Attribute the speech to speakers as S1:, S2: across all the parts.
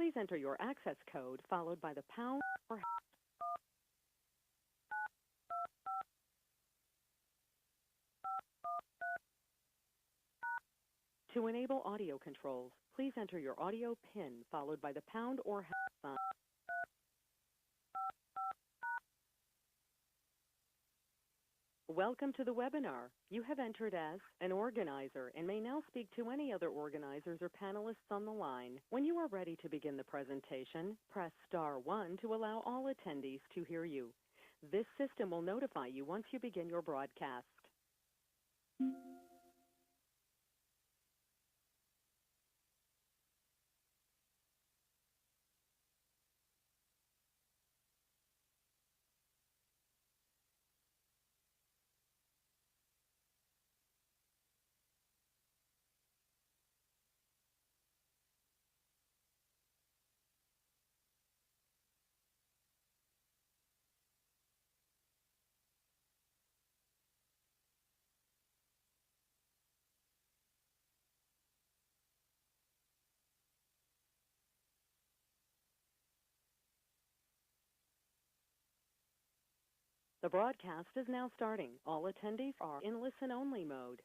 S1: Please enter your access code followed by the pound or to enable audio controls. Please enter your audio PIN followed by the pound or sign. Welcome to the webinar. You have entered as an organizer and may now speak to any other organizers or panelists on the line. When you are ready to begin the presentation, press *1 to allow all attendees to hear you. This system will notify you once you begin your broadcast. The broadcast is now starting. All attendees are in listen-only mode.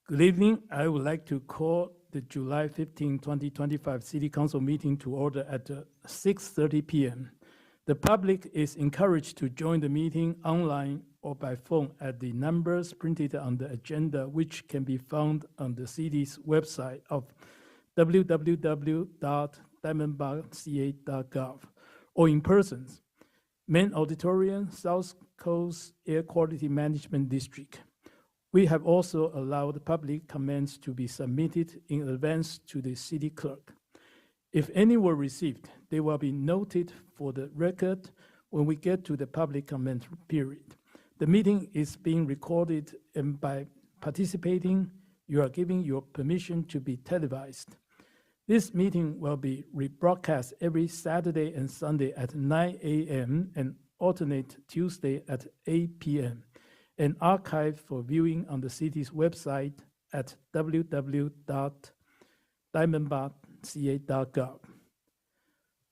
S2: Good evening. I would like to call the July 15, 2025 City Council meeting to order at 6:30 p.m. The public is encouraged to join the meeting online or by phone at the numbers printed on the agenda, which can be found on the city's website of www.diamondbarca.gov or in person. Main Auditorium, South Coast Air Quality Management District. We have also allowed public comments to be submitted in advance to the city clerk. If any were received, they will be noted for the record when we get to the public comment period. The meeting is being recorded, and by participating, you are giving your permission to be televised. This meeting will be rebroadcast every Saturday and Sunday at 9 a.m. and alternate Tuesday at 8 p.m. and archived for viewing on the city's website at www.diamondbarca.gov.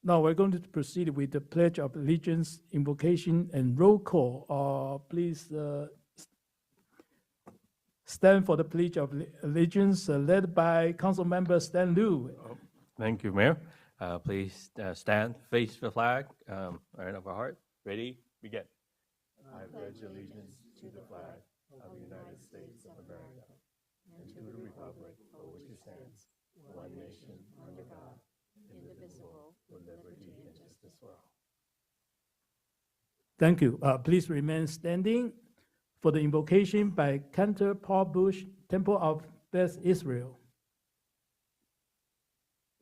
S2: Now we're going to proceed with the Pledge of Allegiance, invocation, and roll call. Please stand for the Pledge of Allegiance, led by Councilmember Stan Liu.
S3: Thank you, Mayor. Please stand, face the flag, right of our heart. Ready, begin. I pledge allegiance to the flag of the United States of America and to the republic for which it stands, one nation under God, indivisible, with liberty and justice for all.
S2: Thank you. Please remain standing for the invocation by Cantor Paul Bush, Temple of Beth Israel.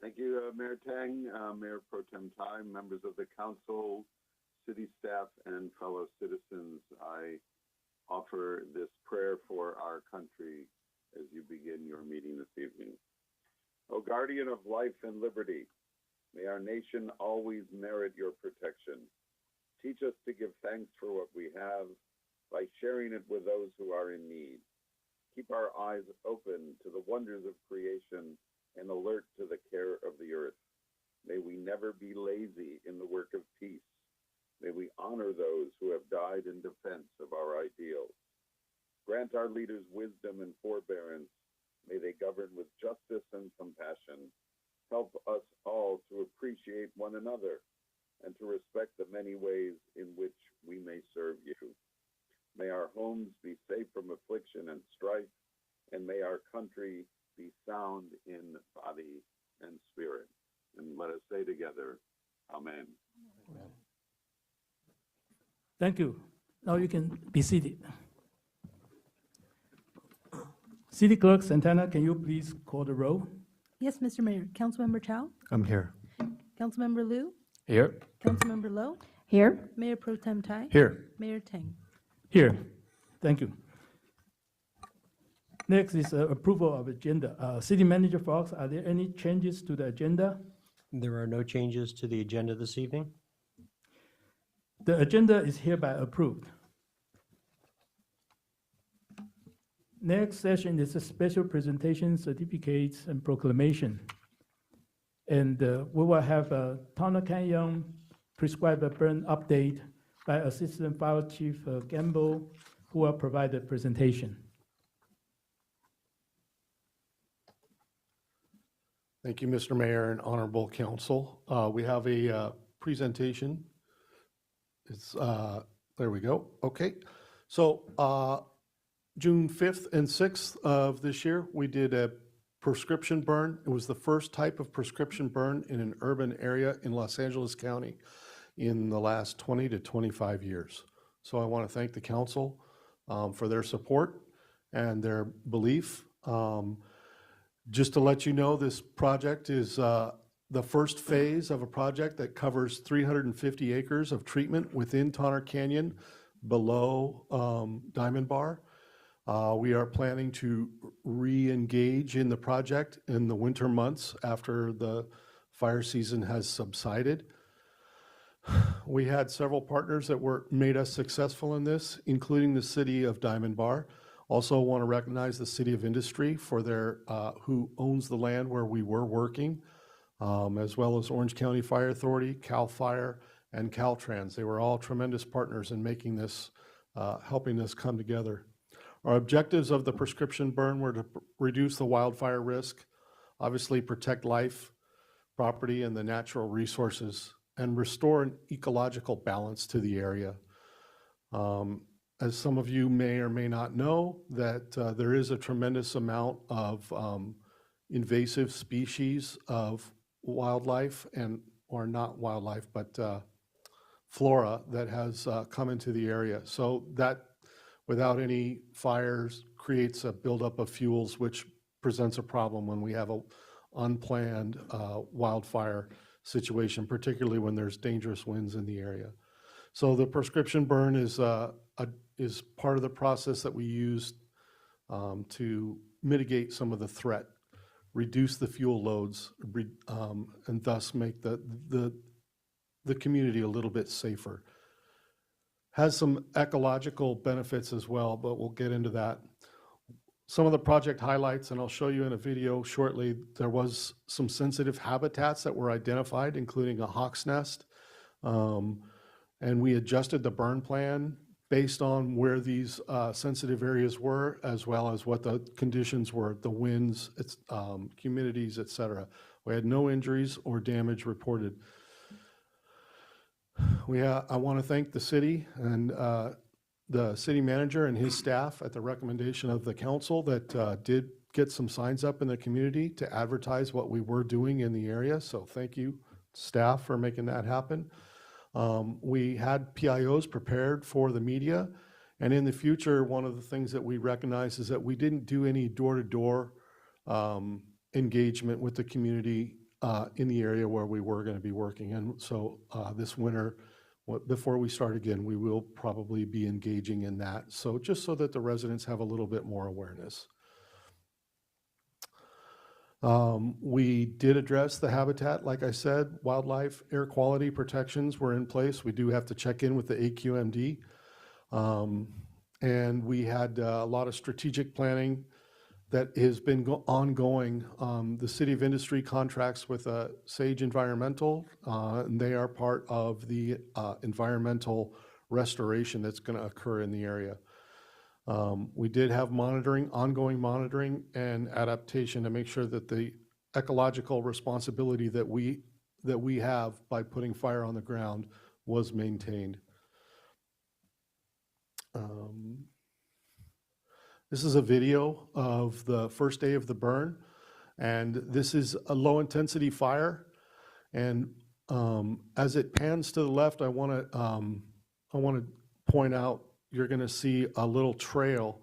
S4: Thank you, Mayor Tang, Mayor Pro Tem Tai, members of the council, city staff, and fellow citizens. I offer this prayer for our country as you begin your meeting this evening. O guardian of life and liberty, may our nation always merit your protection. Teach us to give thanks for what we have by sharing it with those who are in need. Keep our eyes open to the wonders of creation and alert to the care of the earth. May we never be lazy in the work of peace. May we honor those who have died in defense of our ideals. Grant our leaders wisdom and forbearance. May they govern with justice and compassion. Help us all to appreciate one another and to respect the many ways in which we may serve you. May our homes be safe from affliction and strife, and may our country be sound in body and spirit. And let us say together, Amen.
S3: Amen.
S2: Thank you. Now you can be seated. City Clerk Santana, can you please call the roll?
S5: Yes, Mr. Mayor. Councilmember Chow?
S6: I'm here.
S5: Councilmember Liu?
S3: Here.
S5: Councilmember Lowe?
S7: Here.
S5: Mayor Pro Tem Tai?
S6: Here.
S5: Mayor Tang?
S2: Here. Thank you. Next is approval of agenda. City Manager Fox, are there any changes to the agenda?
S6: There are no changes to the agenda this evening.
S2: The agenda is hereby approved. Next session is a special presentation, certificates, and proclamation. And we will have a Tana Canyon prescribed burn update by Assistant Fire Chief Gamble, who will provide the presentation.
S8: Thank you, Mr. Mayor and Honorable Council. We have a presentation. It's, there we go. Okay. So June 5th and 6th of this year, we did a prescription burn. It was the first type of prescription burn in an urban area in Los Angeles County in the last 20 to 25 years. So I want to thank the council for their support and their belief. Just to let you know, this project is the first phase of a project that covers 350 acres of treatment within Tonner Canyon below Diamond Bar. We are planning to re-engage in the project in the winter months after the fire season has subsided. We had several partners that made us successful in this, including the city of Diamond Bar. Also want to recognize the City of Industry for their, who owns the land where we were working, as well as Orange County Fire Authority, CAL FIRE, and Caltrans. They were all tremendous partners in making this, helping us come together. Our objectives of the prescription burn were to reduce the wildfire risk, obviously protect life, property, and the natural resources, and restore an ecological balance to the area. As some of you may or may not know, that there is a tremendous amount of invasive species of wildlife or not wildlife, but flora that has come into the area. So that, without any fires, creates a buildup of fuels, which presents a problem when we have a unplanned wildfire situation, particularly when there's dangerous winds in the area. So the prescription burn is part of the process that we use to mitigate some of the threat, reduce the fuel loads, and thus make the community a little bit safer. Has some ecological benefits as well, but we'll get into that. Some of the project highlights, and I'll show you in a video shortly, there was some sensitive habitats that were identified, including a hawk's nest. And we adjusted the burn plan based on where these sensitive areas were, as well as what the conditions were, the winds, humidities, et cetera. We had no injuries or damage reported. I want to thank the city and the city manager and his staff at the recommendation of the council that did get some signs up in the community to advertise what we were doing in the area. So thank you, staff, for making that happen. We had PIOs prepared for the media. And in the future, one of the things that we recognize is that we didn't do any door-to-door engagement with the community in the area where we were going to be working. And so this winter, before we start again, we will probably be engaging in that. So just so that the residents have a little bit more awareness. We did address the habitat. Like I said, wildlife air quality protections were in place. We do have to check in with the AQMD. And we had a lot of strategic planning that has been ongoing. The City of Industry contracts with Sage Environmental, and they are part of the environmental restoration that's going to occur in the area. We did have ongoing monitoring and adaptation to make sure that the ecological responsibility that we have by putting fire on the ground was maintained. This is a video of the first day of the burn, and this is a low-intensity fire. And as it pans to the left, I want to point out you're going to see a little trail.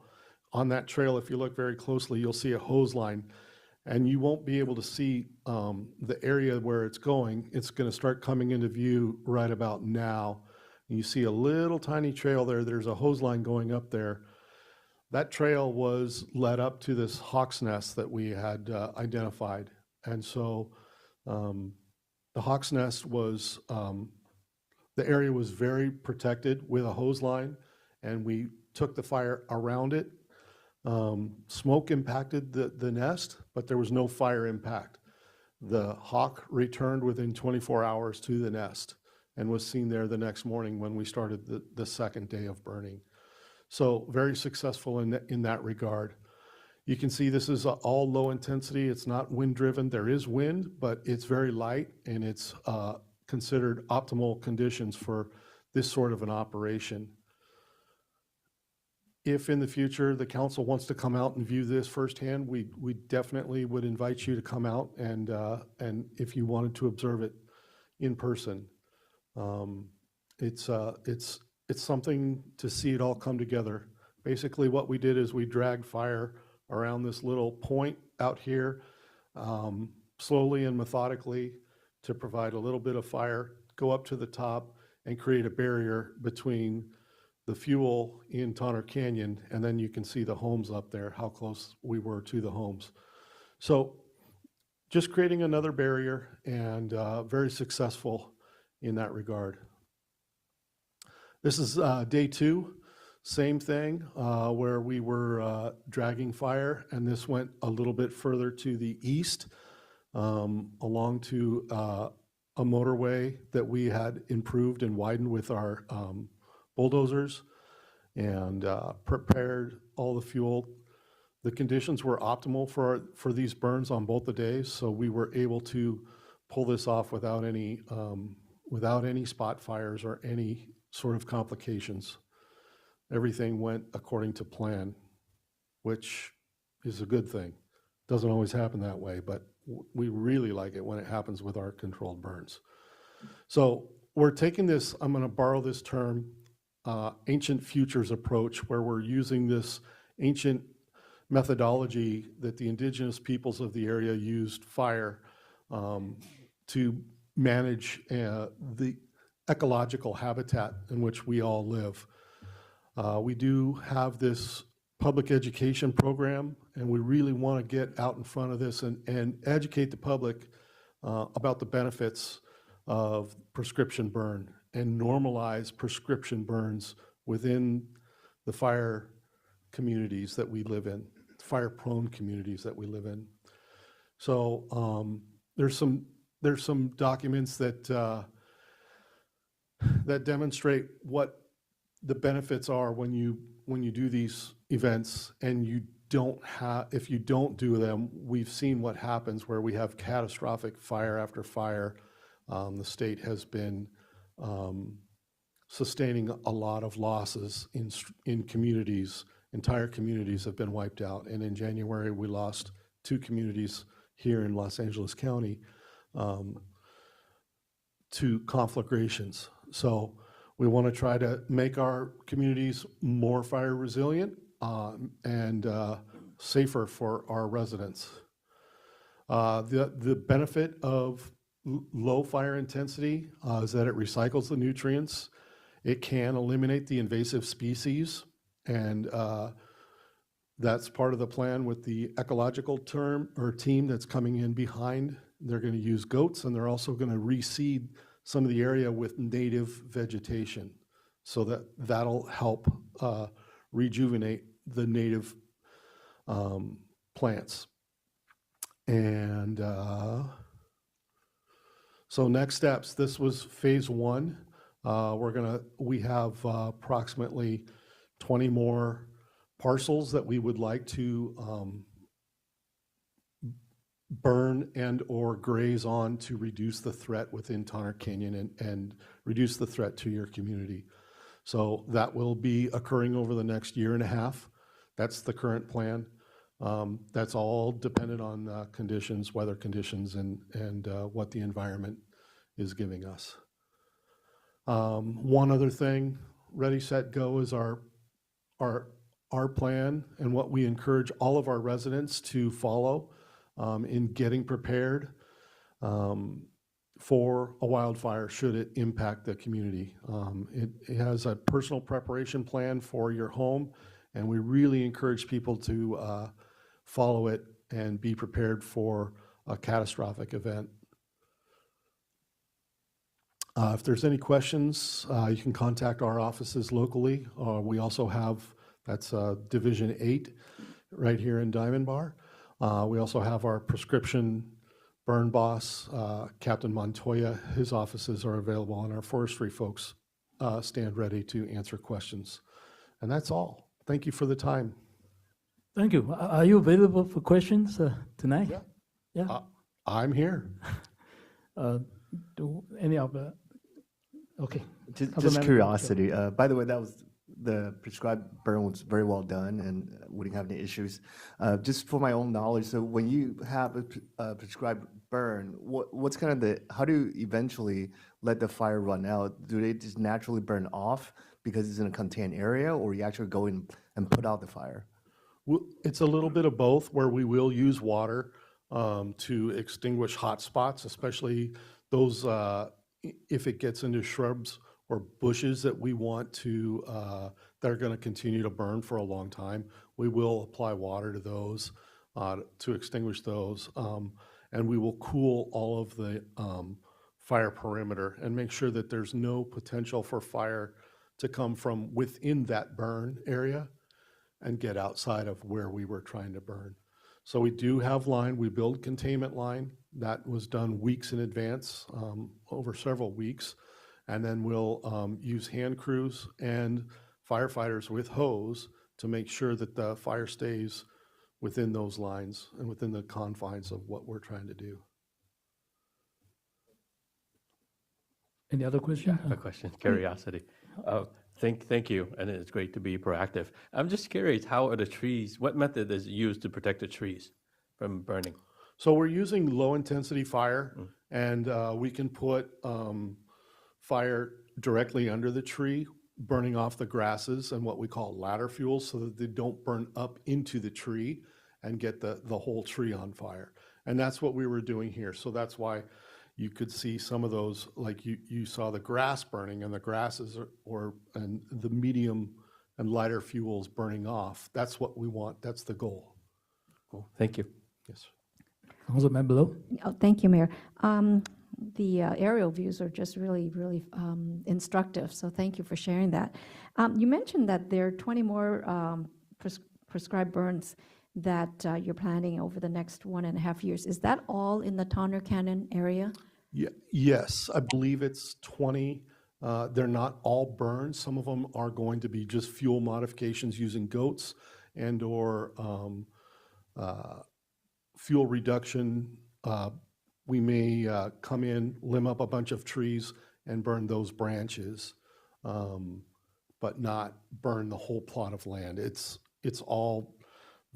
S8: On that trail, if you look very closely, you'll see a hose line, and you won't be able to see the area where it's going. It's going to start coming into view right about now. And you see a little tiny trail there. There's a hose line going up there. That trail was led up to this hawk's nest that we had identified. And so the hawk's nest was, the area was very protected with a hose line, and we took the fire around it. Smoke impacted the nest, but there was no fire impact. The hawk returned within 24 hours to the nest and was seen there the next morning when we started the second day of burning. So very successful in that regard. You can see this is all low intensity. It's not wind driven. There is wind, but it's very light, and it's considered optimal conditions for this sort of an operation. If in the future the council wants to come out and view this firsthand, we definitely would invite you to come out and if you wanted to observe it in person. It's something to see it all come together. Basically what we did is we dragged fire around this little point out here, slowly and methodically, to provide a little bit of fire, go up to the top and create a barrier between the fuel in Tonner Canyon, and then you can see the homes up there, how close we were to the homes. So just creating another barrier, and very successful in that regard. This is day 2, same thing, where we were dragging fire, and this went a little bit further to the east, along to a motorway that we had improved and widened with our bulldozers. and prepared all the fuel. The conditions were optimal for these burns on both the days, so we were able to pull this off without any spot fires or any sort of complications. Everything went according to plan, which is a good thing. Doesn't always happen that way, but we really like it when it happens with our controlled burns. So we're taking this, I'm going to borrow this term, ancient futures approach, where we're using this ancient methodology that the indigenous peoples of the area used, fire, to manage the ecological habitat in which we all live. We do have this public education program, and we really want to get out in front of this and educate the public about the benefits of prescription burn and normalize prescription burns within the fire communities that we live in, fire-prone communities that we live in. So there's some documents that that demonstrate what the benefits are when you do these events, and if you don't do them, we've seen what happens where we have catastrophic fire after fire. The state has been sustaining a lot of losses in communities. Entire communities have been wiped out. And in January, we lost 2 communities here in Los Angeles County to conflagrations. So we want to try to make our communities more fire resilient and safer for our residents. The benefit of low fire intensity is that it recycles the nutrients. It can eliminate the invasive species, and that's part of the plan with the ecological team that's coming in behind. They're going to use goats, and they're also going to reseed some of the area with native vegetation, so that'll help rejuvenate the native plants. And so next steps, this was phase 1. We have approximately 20 more parcels that we would like to burn and or graze on to reduce the threat within Tonner Canyon and reduce the threat to your community. So that will be occurring over the next year and a half. That's the current plan. That's all dependent on conditions, weather conditions, and what the environment is giving us. One other thing, Ready, Set, Go is our plan, and what we encourage all of our residents to follow in getting prepared for a wildfire should it impact the community. It has a personal preparation plan for your home, and we really encourage people to follow it and be prepared for a catastrophic event. If there's any questions, you can contact our offices locally. We also have, that's Division 8 right here in Diamond Bar. We also have our prescription burn boss, Captain Montoya. His offices are available, and our forestry folks stand ready to answer questions. And that's all. Thank you for the time.
S2: Thank you. Are you available for questions tonight?
S8: Yeah.
S2: Yeah.
S8: I'm here.
S2: Do any of the, okay.
S7: Just
S2: Councilmember,
S7: curiosity. By the way, that was the prescribed burn was very well done and wouldn't have any issues. Just for my own knowledge, so when you have a prescribed burn, what's kind of how do you eventually let the fire run out? Do they just naturally burn off because it's in a contained area, or you actually go in and put out the fire?
S8: It's a little bit of both, where we will use water to extinguish hot spots, especially those, if it gets into shrubs or bushes that we want to, that are going to continue to burn for a long time. We will apply water to those to extinguish those, and we will cool all of the fire perimeter and make sure that there's no potential for fire to come from within that burn area and get outside of where we were trying to burn. So we do have line, we build containment line. That was done weeks in advance, over several weeks. And then we'll use hand crews and firefighters with hose to make sure that the fire stays within those lines and within the confines of what we're trying to do.
S2: Any other question?
S3: I have a question, curiosity. Thank you, and it's great to be proactive. I'm just curious, how are the trees, what method is used to protect the trees from burning?
S8: So we're using low-intensity fire, and we can put fire directly under the tree, burning off the grasses and what we call ladder fuels so that they don't burn up into the tree and get the whole tree on fire. And that's what we were doing here. So that's why you could see some of those, like you saw the grass burning and the grasses and the medium and lighter fuels burning off. That's what we want. That's the goal.
S3: Cool, thank you.
S8: Yes.
S2: Councilmember Lowe?
S9: Oh, thank you, Mayor. The aerial views are just really, really instructive, so thank you for sharing that. You mentioned that there are 20 more prescribed burns that you're planning over the next 1.5 years. Is that all in the Tonner Canyon area?
S8: Yeah, yes, I believe it's 20. They're not all burns. Some of them are going to be just fuel modifications using goats and/or fuel reduction. We may come in, limb up a bunch of trees and burn those branches, but not burn the whole plot of land. It's all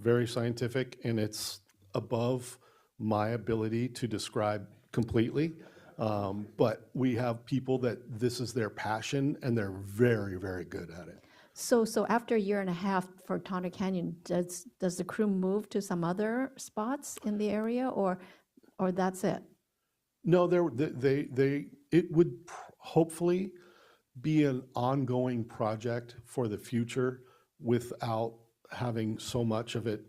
S8: very scientific, and it's above my ability to describe completely. But we have people that this is their passion, and they're very, very good at it.
S9: So after 1.5 years for Tonner Canyon, does the crew move to some other spots in the area, or that's it?
S8: No, it would hopefully be an ongoing project for the future without having so much of it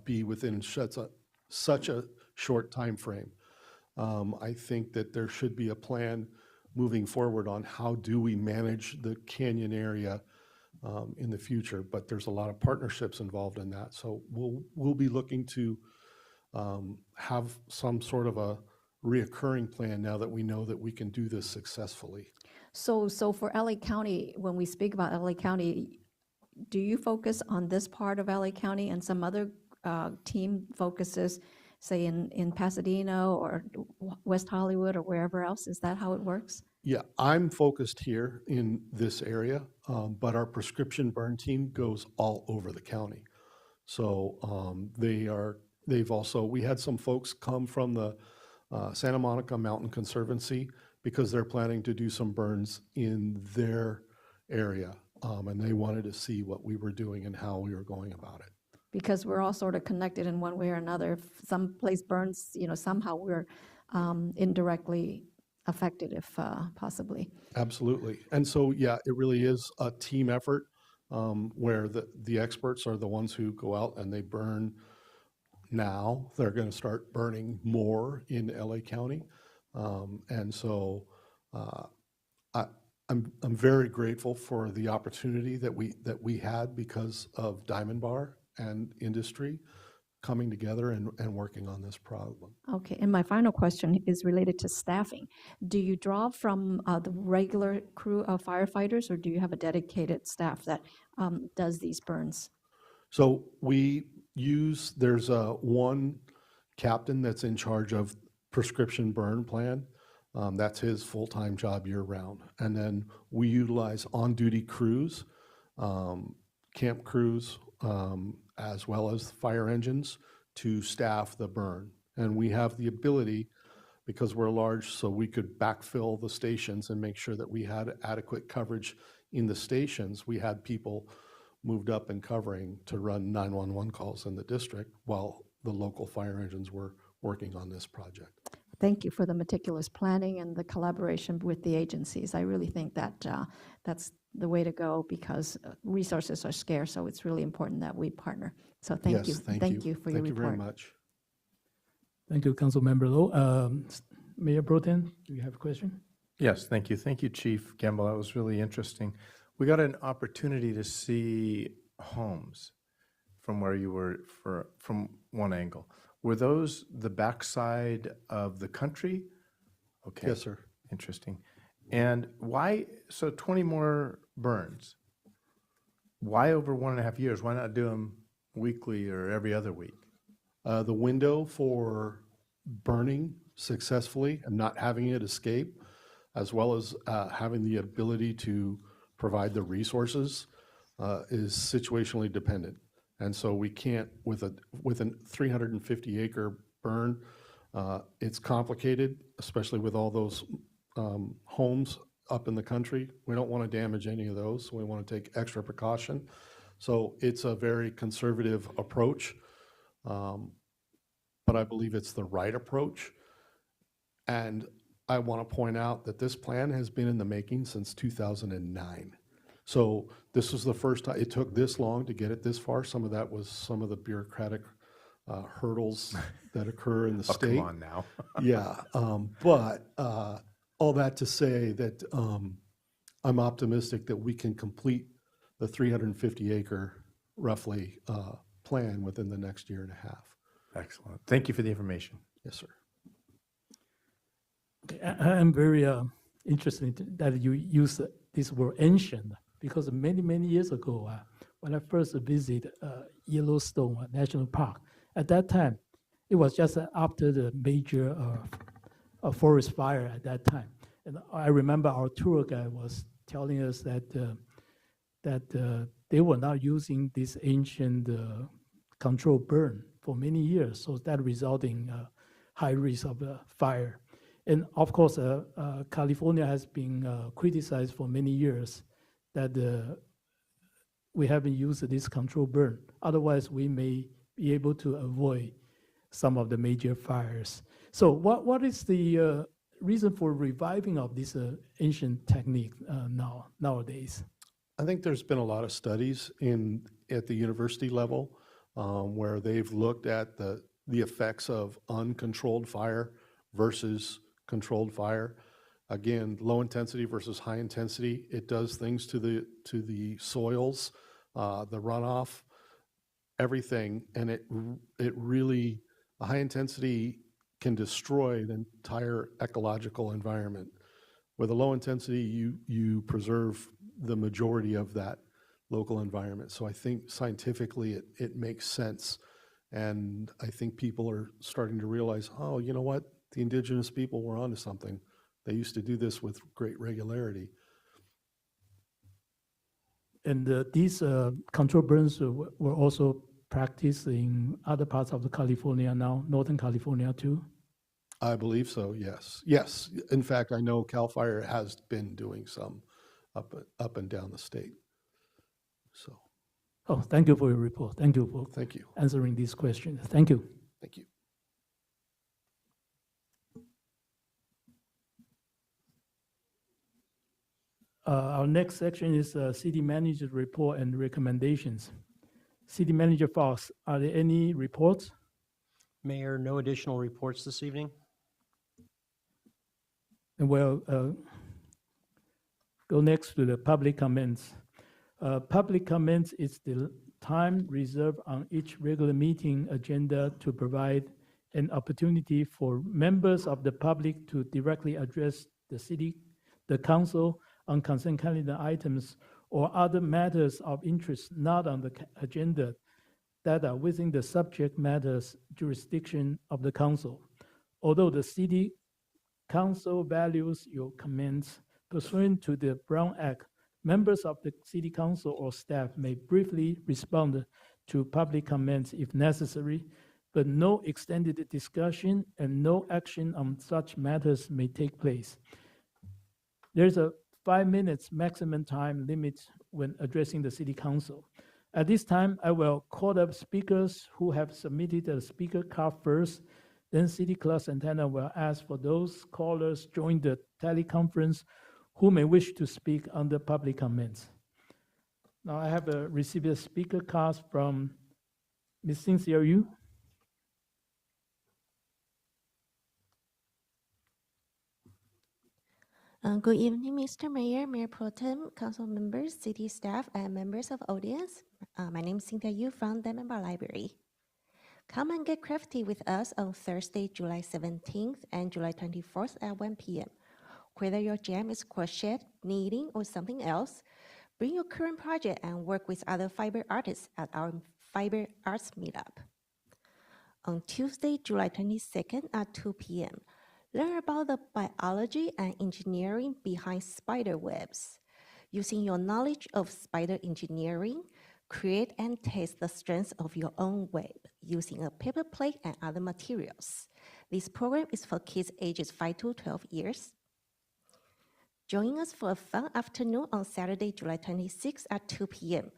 S8: be within such a short time frame. I think that there should be a plan moving forward on how do we manage the canyon area in the future, but there's a lot of partnerships involved in that. So we'll be looking to have some sort of a reoccurring plan now that we know that we can do this successfully.
S9: So for LA County, when we speak about LA County, do you focus on this part of LA County and some other team focuses, say in Pasadena or West Hollywood or wherever else? Is that how it works?
S8: Yeah, I'm focused here in this area, but our prescription burn team goes all over the county. So we had some folks come from the Santa Monica Mountain Conservancy because they're planning to do some burns in their area. And they wanted to see what we were doing and how we were going about it.
S9: Because we're all sort of connected in one way or another. If some place burns, somehow we're indirectly affected, if possibly.
S8: Absolutely. And so, yeah, it really is a team effort where the experts are the ones who go out and they burn now. They're going to start burning more in LA County. And so I'm very grateful for the opportunity that we had because of Diamond Bar and industry coming together and working on this problem.
S9: Okay, and my final question is related to staffing. Do you draw from the regular crew of firefighters, or do you have a dedicated staff that does these burns?
S8: So there's one captain that's in charge of prescription burn plan. That's his full-time job year-round. And then we utilize on-duty crews, camp crews, as well as fire engines to staff the burn. And we have the ability, because we're large, so we could backfill the stations and make sure that we had adequate coverage in the stations. We had people moved up and covering to run 911 calls in the district while the local fire engines were working on this project.
S9: Thank you for the meticulous planning and the collaboration with the agencies. I really think that that's the way to go because resources are scarce, so it's really important that we partner. So thank you. Thank you for your report.
S8: Thank you very much.
S2: Thank you, Councilmember Lowe. Mayor Pro Tem, do you have a question?
S10: Yes, thank you. Thank you, Chief Gamble. That was really interesting. We got an opportunity to see homes from where you were from one angle. Were those the backside of the country? Okay.
S8: Yes, sir.
S10: Interesting. And why, so 20 more burns. Why over 1.5 years? Why not do them weekly or every other week?
S8: The window for burning successfully and not having it escape, as well as having the ability to provide the resources, is situationally dependent. And so we can't, with a 350-acre burn, it's complicated, especially with all those homes up in the country. We don't want to damage any of those, so we want to take extra precaution. So it's a very conservative approach, but I believe it's the right approach. And I want to point out that this plan has been in the making since 2009. So this was the first time, it took this long to get it this far. Some of that was some of the bureaucratic hurdles that occur in the
S10: Oh,
S8: state.
S10: come on now.
S8: Yeah, but all that to say that I'm optimistic that we can complete the 350-acre roughly plan within the next year and a half.
S10: Excellent. Thank you for the information.
S8: Yes, sir.
S2: I'm very interested that you use this word ancient, because many years ago, when I first visited Yellowstone National Park, at that time, it was just after the major forest fire at that time. And I remember our tour guide was telling us that they were now using this ancient controlled burn for many years, so that resulted in high risk of fire. And of course, California has been criticized for many years that we haven't used this controlled burn. Otherwise, we may be able to avoid some of the major fires. So what is the reason for reviving of this ancient technique nowadays?
S8: I think there's been a lot of studies at the university level where they've looked at the effects of uncontrolled fire versus controlled fire. Again, low intensity versus high intensity, it does things to the soils, the runoff, everything, and it really, a high intensity can destroy the entire ecological environment. With a low intensity, you preserve the majority of that local environment. So I think scientifically it makes sense. And I think people are starting to realize, oh, you know what? The indigenous people were onto something. They used to do this with great regularity.
S2: And these controlled burns were also practiced in other parts of the California now, Northern California too?
S8: I believe so, yes. Yes, in fact, I know CAL FIRE has been doing some up and down the state. So,
S2: Oh, thank you for your report. Thank you for
S8: thank you.
S2: answering these questions. Thank you.
S8: Thank you.
S2: Our next section is City Manager's report and recommendations. City Manager Fox, are there any reports?
S6: Mayor, no additional reports this evening.
S2: And we'll go next to the public comments. Public comments is the time reserved on each regular meeting agenda to provide an opportunity for members of the public to directly address the council on consent calendar items or other matters of interest not on the agenda that are within the subject matters jurisdiction of the council. Although the city council values your comments, pursuant to the Brown Act, members of the city council or staff may briefly respond to public comments if necessary, but no extended discussion and no action on such matters may take place. There's a 5 minutes maximum time limit when addressing the city council. At this time, I will call up speakers who have submitted a speaker card first. Then City Clerk Santana will ask for those callers join the teleconference who may wish to speak under public comments. Now I have received a speaker card from Ms. Cynthia Yu.
S11: Good evening, Mr. Mayor, Mayor Pro Tem, council members, city staff, and members of audience. My name is Cynthia Yu from Denver Library. Come and get crafty with us on Thursday, July 17th and July 24th at 1 p.m. Whether your jam is crochet, knitting, or something else, Bring your current project and work with other fiber artists at our Fiber Arts Meetup. On Tuesday, July 22nd at 2 p.m., learn about the biology and engineering behind spider webs. Using your knowledge of spider engineering, create and test the strengths of your own web using a paper plate and other materials. This program is for kids ages 5 to 12 years. Join us for a fun afternoon on Saturday, July 26th at 2 p.m.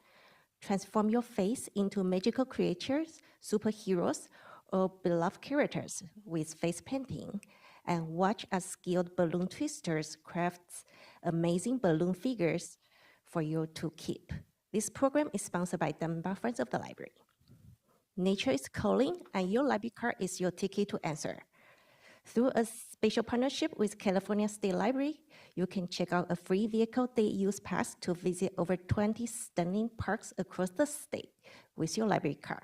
S11: Transform your face into magical creatures, superheroes, or beloved characters with face painting, and watch as skilled balloon twisters craft amazing balloon figures for you to keep. This program is sponsored by Dunbar Friends of the Library. Nature is calling, and your library card is your ticket to answer. Through a special partnership with California State Library, you can check out a free vehicle day use pass to visit over 20 stunning parks across the state with your library card.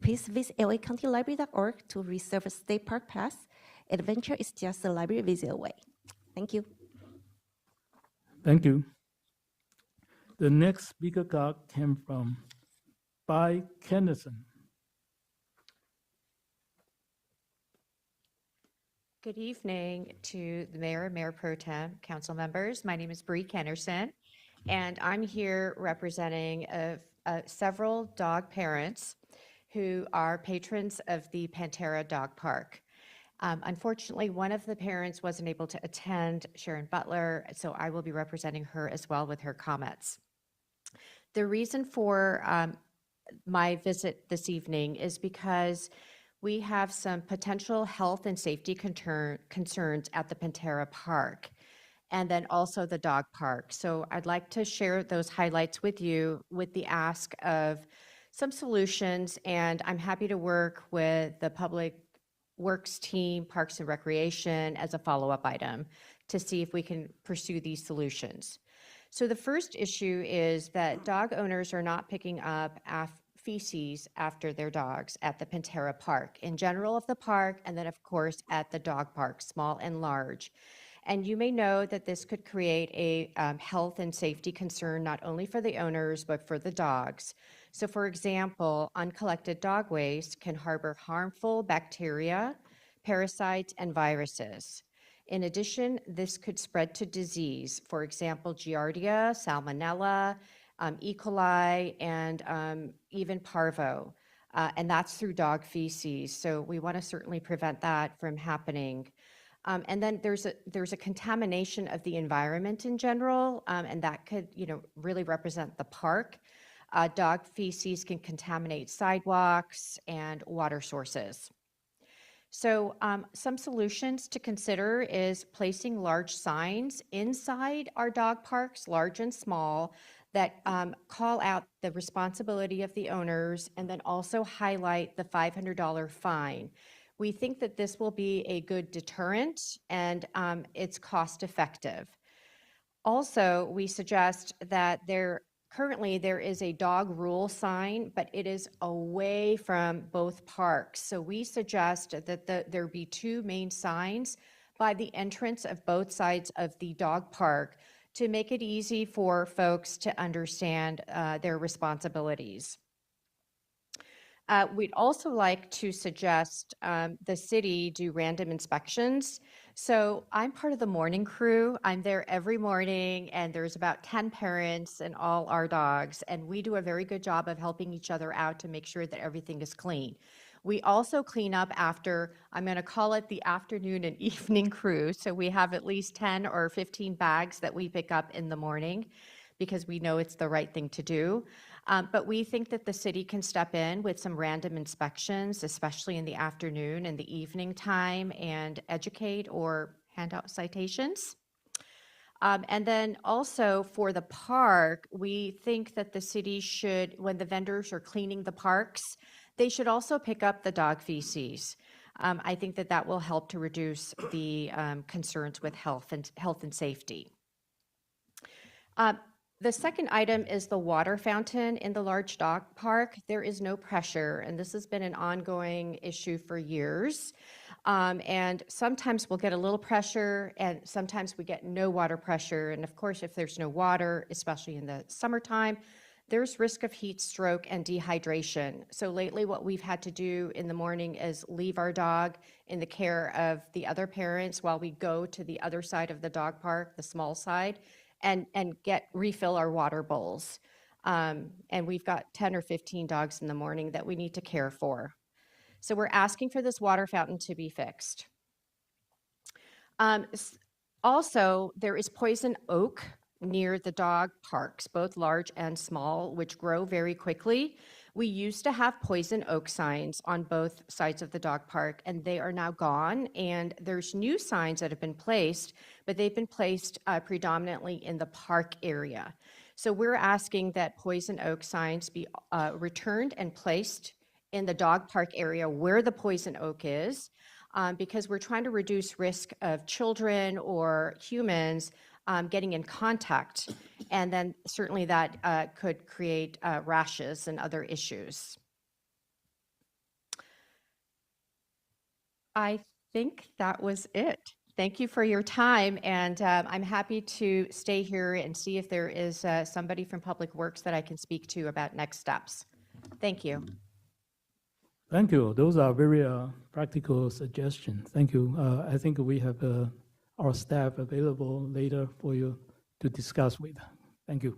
S11: Please visit lacountylibrary.org to reserve a state park pass. Adventure is just a library visit away. Thank you.
S2: Thank you. The next speaker card came from Bai Kennison.
S12: Good evening to the Mayor, Mayor Pro Tem, council members. My name is Bree Kennerson, and I'm here representing several dog parents who are patrons of the Pantera Dog Park. Unfortunately, one of the parents wasn't able to attend, Sharon Butler, so I will be representing her as well with her comments. The reason for my visit this evening is because we have some potential health and safety concerns at the Pantera Park, and then also the dog park. So I'd like to share those highlights with you with the ask of some solutions, and I'm happy to work with the Public Works team, Parks and Recreation, as a follow-up item to see if we can pursue these solutions. So the first issue is that dog owners are not picking up feces after their dogs at the Pantera Park, in general of the park, and then of course at the dog park, small and large. And you may know that this could create a health and safety concern not only for the owners, but for the dogs. So for example, uncollected dog waste can harbor harmful bacteria, parasites, and viruses. In addition, this could spread to disease, for example, Giardia, Salmonella, E. coli, and even parvo, and that's through dog feces. So we want to certainly prevent that from happening. And then there's a contamination of the environment in general, and that could, really represent the park. Dog feces can contaminate sidewalks and water sources. So some solutions to consider is placing large signs inside our dog parks, large and small, that call out the responsibility of the owners and then also highlight the $500 fine. We think that this will be a good deterrent and it's cost effective. Also, we suggest that currently there is a dog rule sign, but it is away from both parks. So we suggest that there be two main signs by the entrance of both sides of the dog park to make it easy for folks to understand their responsibilities. We'd also like to suggest the city do random inspections. So I'm part of the morning crew. I'm there every morning, and there's about 10 parents and all our dogs, and we do a very good job of helping each other out to make sure that everything is clean. We also clean up after, I'm going to call it the afternoon and evening crew. So we have at least 10 or 15 bags that we pick up in the morning because we know it's the right thing to do. But we think that the city can step in with some random inspections, especially in the afternoon and the evening time, and educate or hand out citations. And then also for the park, we think that the city should, when the vendors are cleaning the parks, they should also pick up the dog feces. I think that will help to reduce the concerns with health and safety. The second item is the water fountain in the large dog park. There is no pressure, and this has been an ongoing issue for years. And sometimes we'll get a little pressure, and sometimes we get no water pressure. And of course, if there's no water, especially in the summertime, there's risk of heat stroke and dehydration. So lately, what we've had to do in the morning is leave our dog in the care of the other parents while we go to the other side of the dog park, the small side, and refill our water bowls. And we've got 10 or 15 dogs in the morning that we need to care for. So we're asking for this water fountain to be fixed. Also, there is poison oak near the dog parks, both large and small, which grow very quickly. We used to have poison oak signs on both sides of the dog park, and they are now gone. And there's new signs that have been placed, but they've been placed predominantly in the park area. So we're asking that poison oak signs be returned and placed in the dog park area where the poison oak is, because we're trying to reduce risk of children or humans getting in contact. And then certainly that could create rashes and other issues. I think that was it. Thank you for your time, and I'm happy to stay here and see if there is somebody from Public Works that I can speak to about next steps. Thank you.
S2: Thank you. Those are very practical suggestions. Thank you. I think we have our staff available later for you to discuss with. Thank you.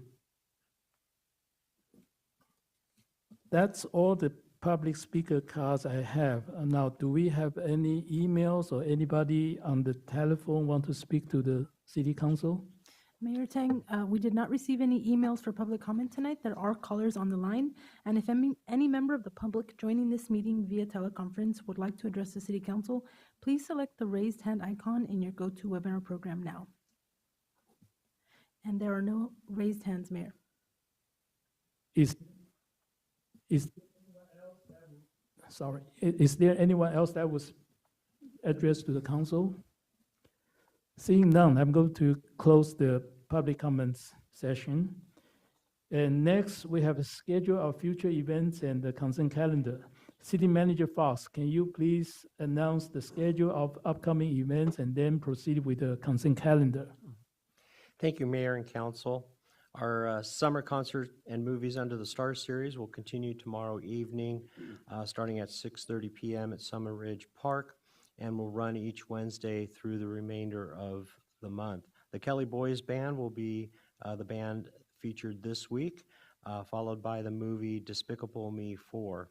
S2: That's all the public speaker cards I have. Now, do we have any emails or anybody on the telephone want to speak to the City Council?
S5: Mayor Tang, we did not receive any emails for public comment tonight. There are callers on the line, and if any member of the public joining this meeting via teleconference would like to address the City Council, please select the raised hand icon in your GoToWebinar program now. And there are no raised hands, Mayor.
S2: Is there anyone else that was addressed to the council? Seeing none, I'm going to close the public comments session. And next, we have a schedule of future events and the consent calendar. City Manager Fox, can you please announce the schedule of upcoming events and then proceed with the consent calendar?
S6: Thank you, Mayor and Council. Our summer concert and movies under the Stars series will continue tomorrow evening, starting at 6:30 p.m. at Summit Ridge Park, and will run each Wednesday through the remainder of the month. The Kelly Boys Band will be the band featured this week, followed by the movie Despicable Me 4.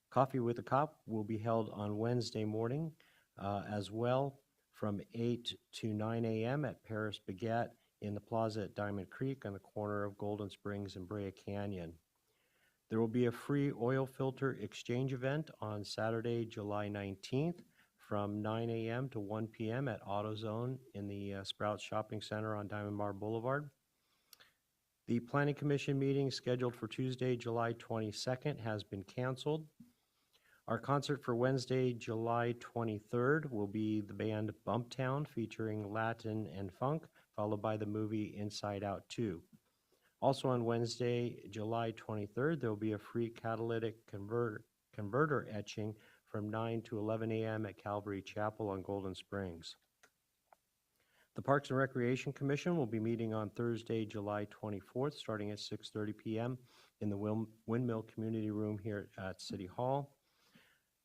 S6: Coffee with a Cop will be held on Wednesday morning as well, from 8 to 9 a.m. at Paris Baguette in the plaza at Diamond Creek on the corner of Golden Springs and Brea Canyon. There will be a free oil filter exchange event on Saturday, July 19th from 9 a.m. to 1 p.m. at AutoZone in the Sprouts Shopping Center on Diamond Bar Boulevard. The Planning Commission meeting scheduled for Tuesday, July 22nd has been canceled. Our concert for Wednesday, July 23rd will be the band Bumptown featuring Latin and funk, followed by the movie Inside Out 2. Also on Wednesday, July 23rd, there will be a free catalytic converter etching from 9 to 11 a.m. at Calvary Chapel on Golden Springs. The Parks and Recreation Commission will be meeting on Thursday, July 24th, starting at 6:30 p.m. in the Windmill Community Room here at City Hall.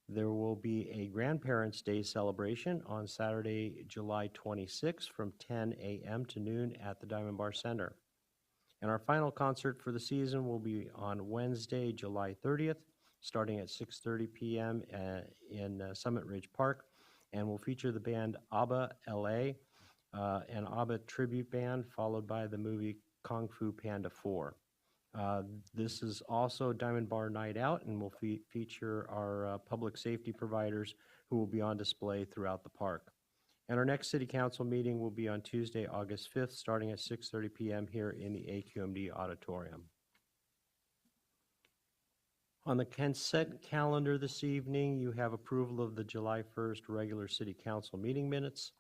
S6: There will be a Grandparents' Day celebration on Saturday, July 26th from 10 a.m. to noon at the Diamond Bar Center. And our final concert for the season will be on Wednesday, July 30th, starting at 6:30 p.m. in Summit Ridge Park, and will feature the band ABBA LA, an ABBA tribute band, followed by the movie Kung Fu Panda 4. This is also Diamond Bar Night Out and will feature our public safety providers who will be on display throughout the park. And our next City Council meeting will be on Tuesday, August 5th, starting at 6:30 p.m. here in the AQMD Auditorium. On the consent calendar this evening, you have approval of the July 1st regular City Council meeting minutes,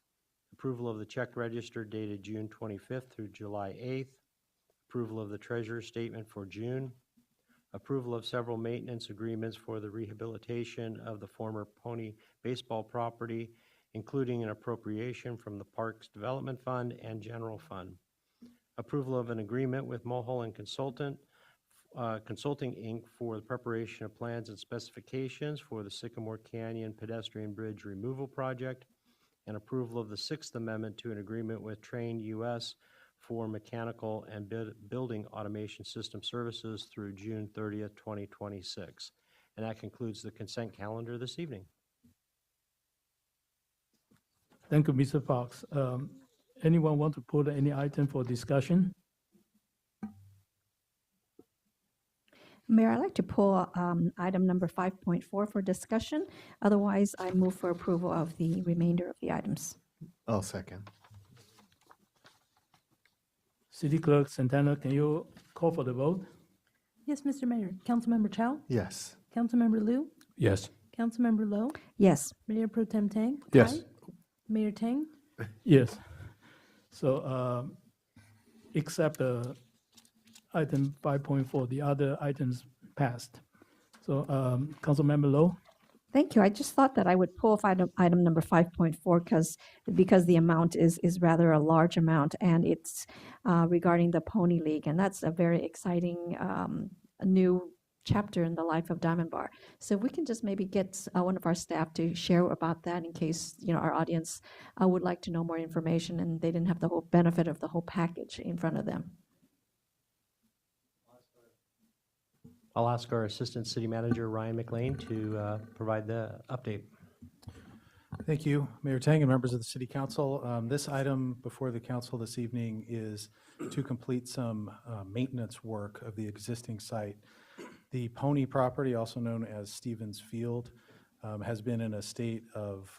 S6: approval of the check register dated June 25th through July 8th, approval of the treasurer's statement for June, approval of several maintenance agreements for the rehabilitation of the former Pony baseball property, including an appropriation from the Parks Development Fund and General Fund. Approval of an agreement with Mulholland Consulting, Inc. for the preparation of plans and specifications for the Sycamore Canyon Pedestrian Bridge Removal Project, and approval of the Sixth Amendment to an agreement with Train US for mechanical and building automation system services through June 30th, 2026. And that concludes the consent calendar this evening.
S2: Thank you, Mr. Fox. Anyone want to put any item for discussion?
S9: Mayor, I'd like to pull item number 5.4 for discussion. Otherwise, I move for approval of the remainder of the items.
S7: I'll second.
S2: City Clerk Santana, can you call for the vote?
S5: Yes, Mr. Mayor. Councilmember Chow,
S7: Yes.
S5: Councilmember Liu,
S10: Yes.
S5: Councilmember Lowe,
S9: Yes.
S5: Mayor Pro Tem Tang.
S10: Yes.
S5: Aye. Mayor Tang.
S2: Yes. So, except item 5.4, the other items passed. So, Councilmember Lowe?
S9: Thank you. I just thought that I would pull item number 5.4 because the amount is rather a large amount, and it's regarding the Pony League, and that's a very exciting new chapter in the life of Diamond Bar. So we can just maybe get one of our staff to share about that in case, our audience would like to know more information and they didn't have the whole benefit of the whole package in front of them.
S6: I'll ask our Assistant City Manager, Ryan McLean, to provide the update.
S10: Thank you, Mayor Tang and members of the City Council. This item before the council this evening is to complete some maintenance work of the existing site. The Pony property, also known as Stevens Field, has been in a state of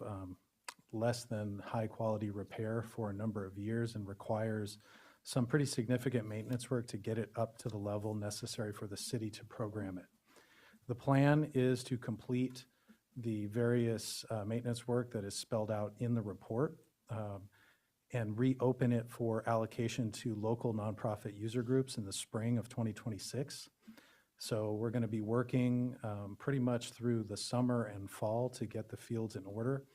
S10: less than high-quality repair for a number of years and requires some pretty significant maintenance work to get it up to the level necessary for the city to program it. The plan is to complete the various maintenance work that is spelled out in the report and reopen it for allocation to local nonprofit user groups in the spring of 2026. So we're going to be working pretty much through the summer and fall to get the fields in order.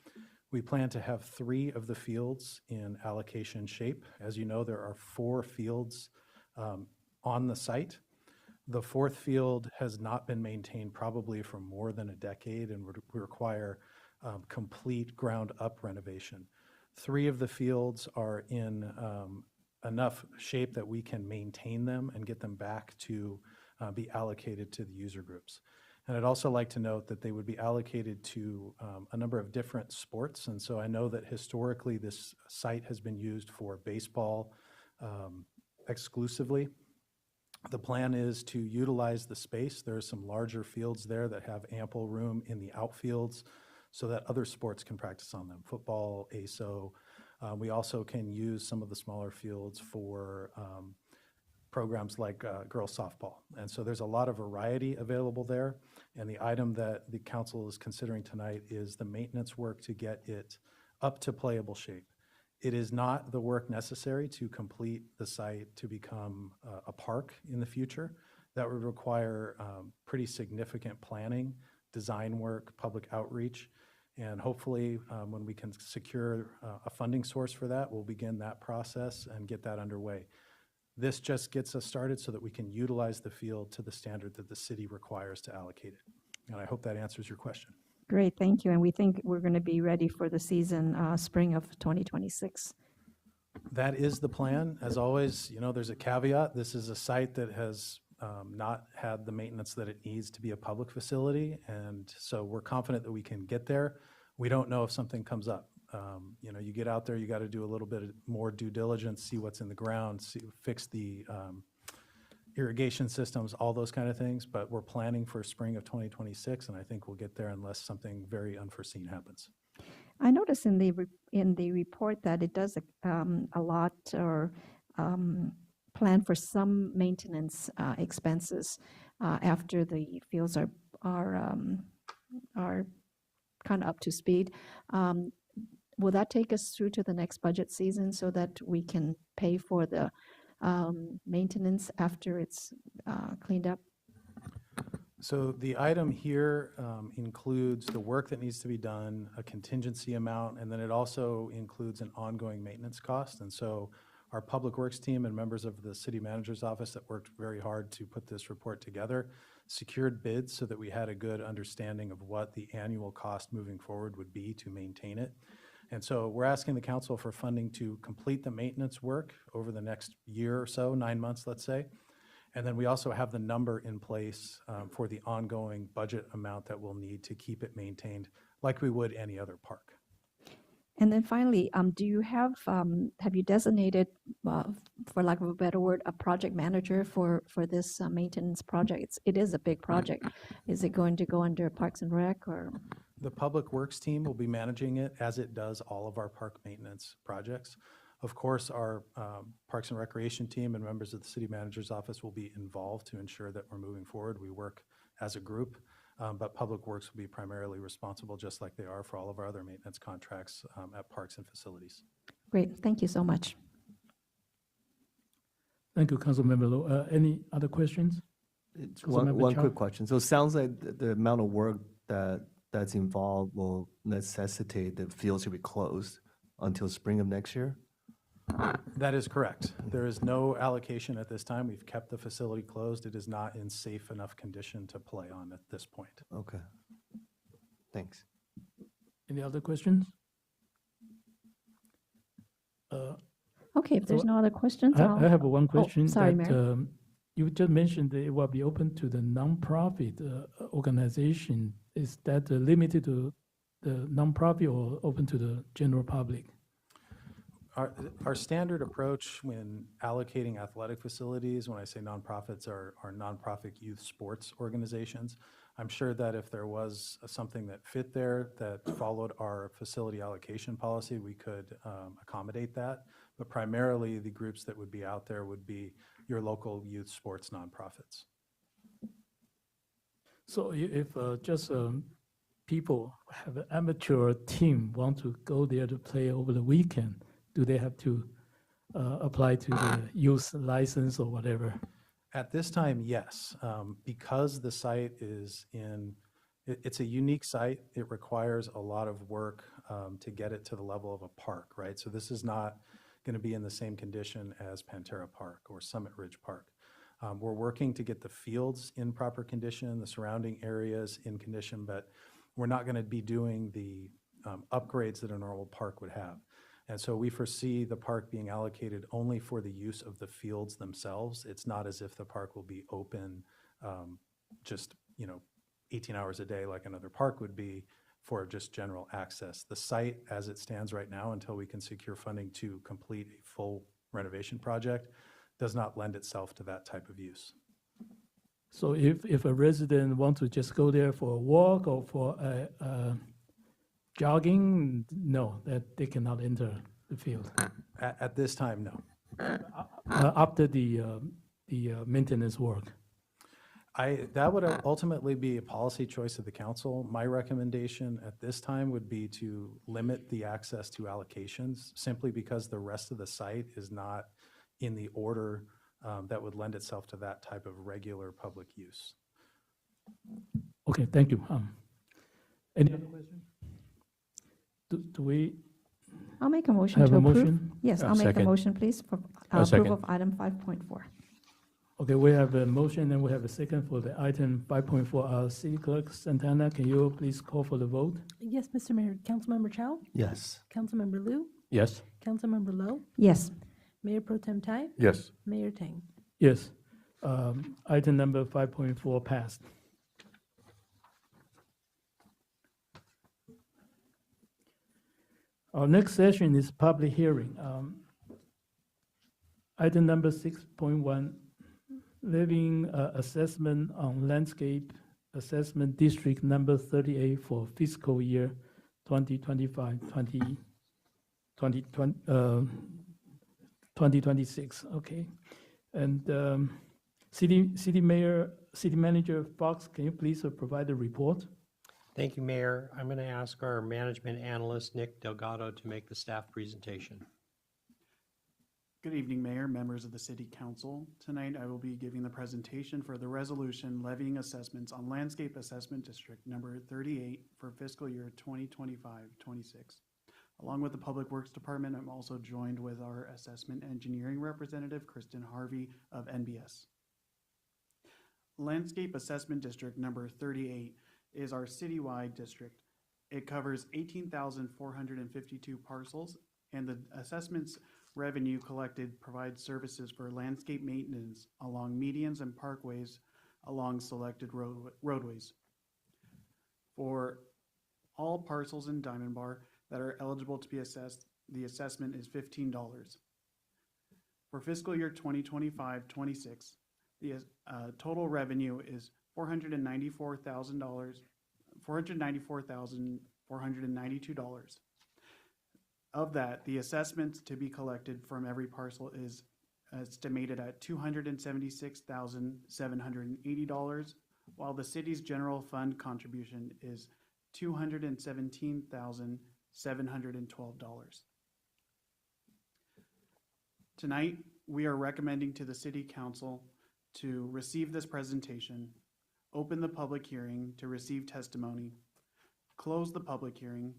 S10: We plan to have 3 of the fields in allocation shape. As you know, there are 4 fields on the site. The 4th field has not been maintained probably for more than a decade and would require complete ground-up renovation. 3 of the fields are in enough shape that we can maintain them and get them back to be allocated to the user groups. And I'd also like to note that they would be allocated to a number of different sports. And so I know that historically this site has been used for baseball exclusively. The plan is to utilize the space. There are some larger fields there that have ample room in the outfields so that other sports can practice on them, football, ASO. We also can use some of the smaller fields for programs like girls softball. And so there's a lot of variety available there. And the item that the council is considering tonight is the maintenance work to get it up to playable shape. It is not the work necessary to complete the site to become a park in the future. That would require pretty significant planning, design work, public outreach. And hopefully when we can secure a funding source for that, we'll begin that process and get that underway. This just gets us started so that we can utilize the field to the standard that the city requires to allocate it. And I hope that answers your question.
S9: Great, thank you. And we think we're going to be ready for the season, spring of 2026.
S10: That is the plan. As always, there's a caveat. This is a site that has not had the maintenance that it needs to be a public facility. And so we're confident that we can get there. We don't know if something comes up. You get out there, you got to do a little bit more due diligence, see what's in the ground, fix the irrigation systems, all those kind of things. But we're planning for spring of 2026, and I think we'll get there unless something very unforeseen happens.
S9: I noticed in the report that it does a lot or plan for some maintenance expenses after the fields are kind of up to speed. Will that take us through to the next budget season so that we can pay for the maintenance after it's cleaned up?
S10: So the item here includes the work that needs to be done, a contingency amount, and then it also includes an ongoing maintenance cost. And so our Public Works team and members of the City Manager's Office that worked very hard to put this report together secured bids so that we had a good understanding of what the annual cost moving forward would be to maintain it. And so we're asking the council for funding to complete the maintenance work over the next year or so, 9 months, let's say. And then we also have the number in place for the ongoing budget amount that we'll need to keep it maintained like we would any other park.
S9: And then finally, do you have you designated, for lack of a better word, a project manager for this maintenance project? It is a big project. Is it going to go under Parks and Rec or?
S10: The Public Works team will be managing it as it does all of our park maintenance projects. Of course, our Parks and Recreation team and members of the City Manager's Office will be involved to ensure that we're moving forward. We work as a group, but Public Works will be primarily responsible, just like they are for all of our other maintenance contracts at parks and facilities.
S9: Great, thank you so much.
S2: Thank you, Councilmember Low. Any other questions?
S7: It's
S2: Councilmember
S7: one
S2: Chow?
S7: quick question. So it sounds like the amount of work that's involved will necessitate the fields to be closed until spring of next year?
S10: That is correct. There is no allocation at this time. We've kept the facility closed. It is not in safe enough condition to play on at this point.
S7: Okay. Thanks.
S2: Any other questions?
S9: Okay, if there's
S2: So
S9: no other questions,
S2: I have one question.
S9: sorry,
S2: that,
S9: Mayor.
S2: You just mentioned that it will be open to the nonprofit organization. Is that limited to the nonprofit or open to the general public?
S10: Our standard approach when allocating athletic facilities, when I say nonprofits, are nonprofit youth sports organizations. I'm sure that if there was something that fit there that followed our facility allocation policy, we could accommodate that. But primarily, the groups that would be out there would be your local youth sports nonprofits.
S2: So if just people have an amateur team want to go there to play over the weekend, do they have to apply to the youth license or whatever?
S10: At this time, yes. Because the site it's a unique site, it requires a lot of work to get it to the level of a park, right? So this is not going to be in the same condition as Pantera Park or Summit Ridge Park. We're working to get the fields in proper condition, the surrounding areas in condition, but we're not going to be doing the upgrades that a normal park would have. And so we foresee the park being allocated only for the use of the fields themselves. It's not as if the park will be open just 18 hours a day like another park would be for just general access. The site as it stands right now, until we can secure funding to complete a full renovation project, does not lend itself to that type of use.
S2: So if a resident wants to just go there for a walk or for a jogging, no, that they cannot enter the field.
S10: At this time, no.
S2: After the maintenance work.
S10: That would ultimately be a policy choice of the council. My recommendation at this time would be to limit the access to allocations simply because the rest of the site is not in the order that would lend itself to that type of regular public use.
S2: Okay, thank you. Any other questions? Do we
S9: I'll make a motion
S2: have
S9: to
S2: a
S9: approve.
S2: motion?
S9: Yes, I'll make a
S3: Second.
S9: motion, please, for
S3: I'll
S9: approval
S3: second.
S9: of item 5.4.
S2: Okay, we have a motion and we have a second for the item 5.4. City Clerk Santana, can you please call for the vote?
S5: Yes, Mr. Mayor. Councilmember Chow?
S7: Yes.
S5: Councilmember Liu?
S3: Yes.
S5: Councilmember Low?
S9: Yes.
S5: Mayor Pro Tem Tai?
S8: Yes.
S5: Mayor Tang?
S2: Yes. Item number 5.4 passed. Our next session is public hearing. Item number 6.1, levying assessment on landscape assessment district number 38 for fiscal year 2026. Okay. And city manager Fox, can you please provide a report?
S6: Thank you, Mayor. I'm going to ask our management analyst, Nick Delgado, to make the staff presentation.
S13: Good evening, Mayor, members of the City Council. Tonight, I will be giving the presentation for the resolution levying assessments on Landscape Assessment District Number 38 for fiscal year 2025-26. Along with the Public Works Department, I'm also joined with our assessment engineering representative, Kristen Harvey of NBS. Landscape Assessment District Number 38 is our citywide district. It covers 18,452 parcels, and the assessments revenue collected provides services for landscape maintenance along medians and parkways along selected roadways. For all parcels in Diamond Bar that are eligible to be assessed, the assessment is $15. For fiscal year 2025-26, the total revenue is $494,492. Of that, the assessments to be collected from every parcel is estimated at $276,780, while the city's general fund contribution is $217,712. Tonight, we are recommending to the City Council to receive this presentation, open the public hearing to receive testimony, close the public hearing,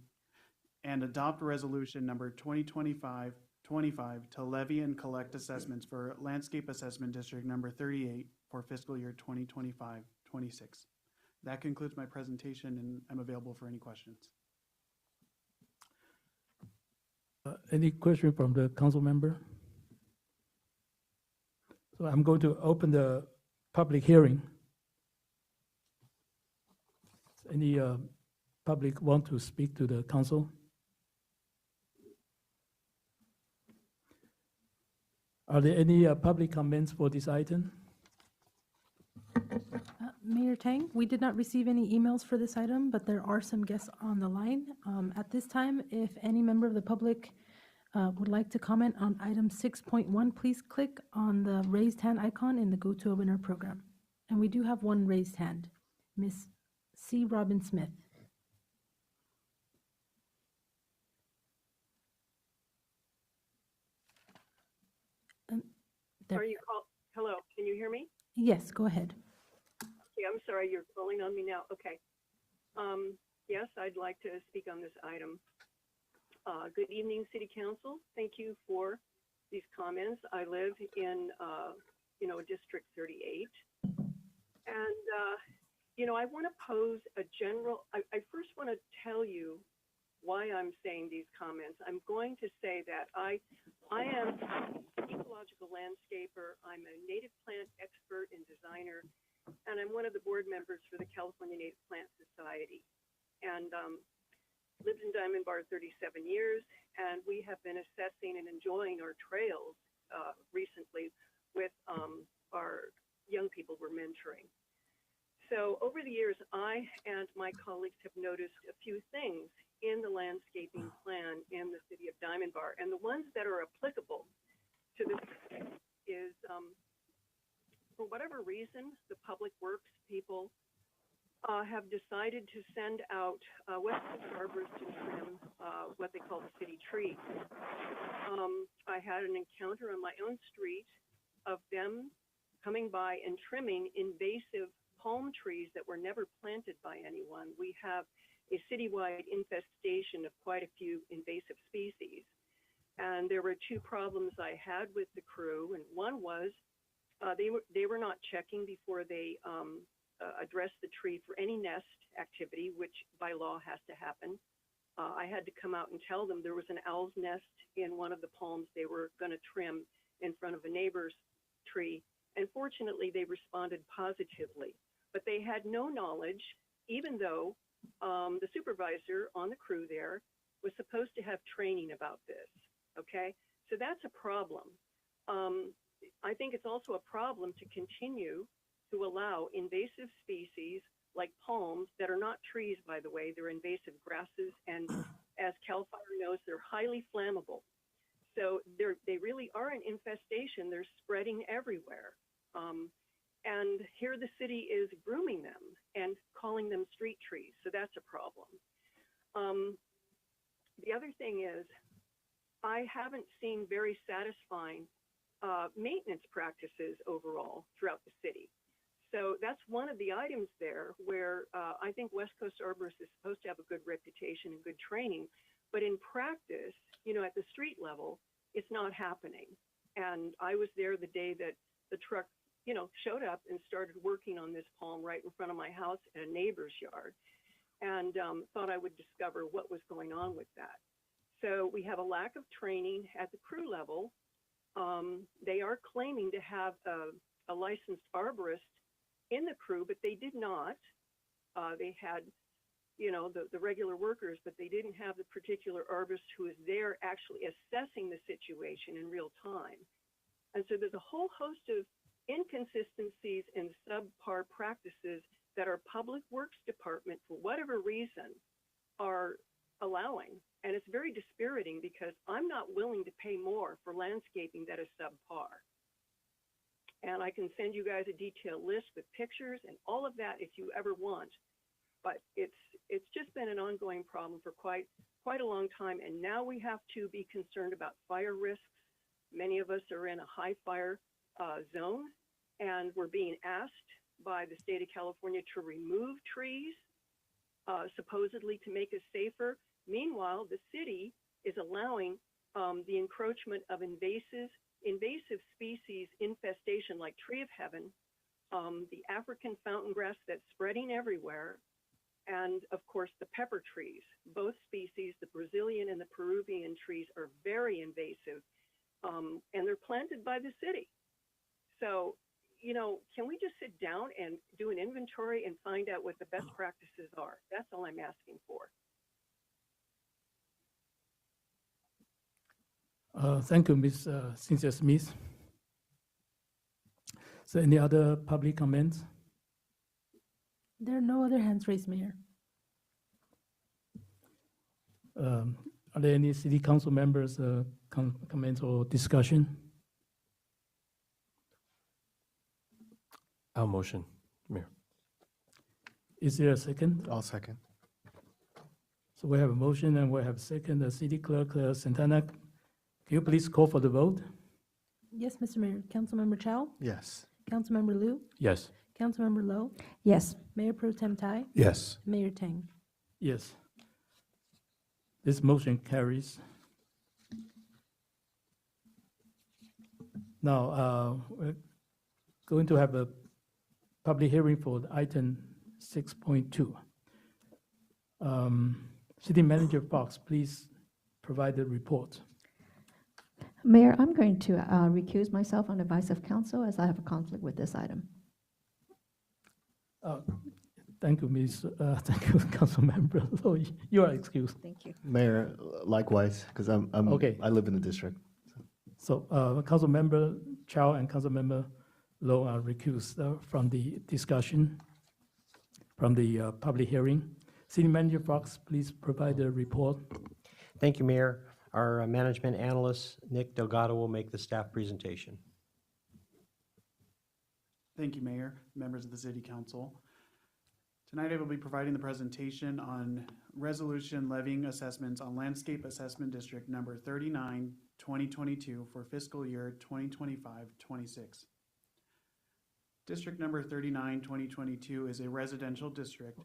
S13: and adopt resolution number 2025-25 to levy and collect assessments for Landscape Assessment District number 38 for fiscal year 2025-26. That concludes my presentation, and I'm available for any questions.
S2: Any question from the council member? So I'm going to open the public hearing. Any public want to speak to the council? Are there any public comments for this item?
S5: Mayor Tang, we did not receive any emails for this item, but there are some guests on the line. At this time, if any member of the public would like to comment on item 6.1, please click on the raised hand icon in the Go to Webinar program. And we do have one raised hand, Ms. C. Robin Smith.
S14: Are you call? Hello, can you hear me?
S5: Yes, go ahead.
S14: Okay, I'm sorry, you're calling on me now. Okay. Yes, I'd like to speak on this item. Good evening, City Council. Thank you for these comments. I live in, District 38. And, I want to pose a general, I first want to tell you why I'm saying these comments. I'm going to say that I am an ecological landscaper. I'm a native plant expert and designer, and I'm one of the board members for the California Native Plant Society. And lived in Diamond Bar 37 years, and we have been assessing and enjoying our trails recently with our young people we're mentoring. So over the years, I and my colleagues have noticed a few things in the landscaping plan in the city of Diamond Bar, and the ones that are applicable to this is, for whatever reason, the public works people have decided to send out West Coast arborists to trim what they call the city trees. I had an encounter on my own street of them coming by and trimming invasive palm trees that were never planted by anyone. We have a citywide infestation of quite a few invasive species. And there were two problems I had with the crew, and one was they were not checking before they address the tree for any nest activity, which by law has to happen. I had to come out and tell them there was an owl's nest in one of the palms they were going to trim in front of a neighbor's tree. And fortunately, they responded positively. But they had no knowledge, even though the supervisor on the crew there was supposed to have training about this. Okay? So that's a problem. I think it's also a problem to continue to allow invasive species like palms that are not trees, by the way, they're invasive grasses, and as CAL FIRE knows, they're highly flammable. So they really are an infestation. They're spreading everywhere. And here the city is grooming them and calling them street trees. So that's a problem. The other thing is, I haven't seen very satisfying maintenance practices overall throughout the city. So that's one of the items there where I think West Coast Arborists is supposed to have a good reputation and good training, but in practice, at the street level, it's not happening. And I was there the day that the truck, showed up and started working on this palm right in front of my house at a neighbor's yard, and thought I would discover what was going on with that. So we have a lack of training at the crew level. They are claiming to have a licensed arborist in the crew, but they did not. They had, the regular workers, but they didn't have the particular arborist who is there actually assessing the situation in real time. And so there's a whole host of inconsistencies and subpar practices that our Public Works Department, for whatever reason, are allowing. And it's very dispiriting because I'm not willing to pay more for landscaping that is subpar. And I can send you guys a detailed list with pictures and all of that if you ever want. But it's just been an ongoing problem for quite a long time. And now we have to be concerned about fire risks. Many of us are in a high fire zone, and we're being asked by the state of California to remove trees, supposedly to make us safer. Meanwhile, the city is allowing the encroachment of invasive species infestation like tree of heaven, the African fountain grass that's spreading everywhere, and of course the pepper trees. Both species, the Brazilian and the Peruvian trees, are very invasive, and they're planted by the city. So, can we just sit down and do an inventory and find out what the best practices are? That's all I'm asking for.
S2: Thank you, Ms. Cynthia Smith. So any other public comments?
S5: There are no other hands raised, Mayor.
S2: Are there any city council members comments or discussion?
S3: I'll motion, Mayor.
S2: Is there a second?
S10: I'll second.
S2: So we have a motion and we have a second. The City Clerk Santana, can you please call for the vote?
S5: Yes, Mr. Mayor. Councilmember Chow?
S10: Yes.
S5: Councilmember Liu?
S3: Yes.
S5: Councilmember Lowe?
S9: Yes.
S5: Mayor Pro Tem Tai?
S10: Yes.
S5: Mayor Tang?
S2: Yes. This motion carries. Now, we're going to have a public hearing for item 6.2. City Manager Fox, please provide the report.
S9: Mayor, I'm going to recuse myself on advice of council as I have a conflict with this item.
S2: Thank you, Ms. Thank you, Councilmember Lowe. You are excused.
S9: Thank you.
S7: Mayor, likewise, because
S2: Okay.
S7: I live in the district.
S2: So Councilmember Chow and Councilmember Lowe are recused from the discussion, from the public hearing. City Manager Fox, please provide the report.
S6: Thank you, Mayor. Our management analyst, Nick Delgado, will make the staff presentation.
S13: Thank you, Mayor, members of the City Council. Tonight I will be providing the presentation on resolution levying assessments on Landscape Assessment District number 39, 2022 for fiscal year 2025-26. District number 39, 2022 is a residential district.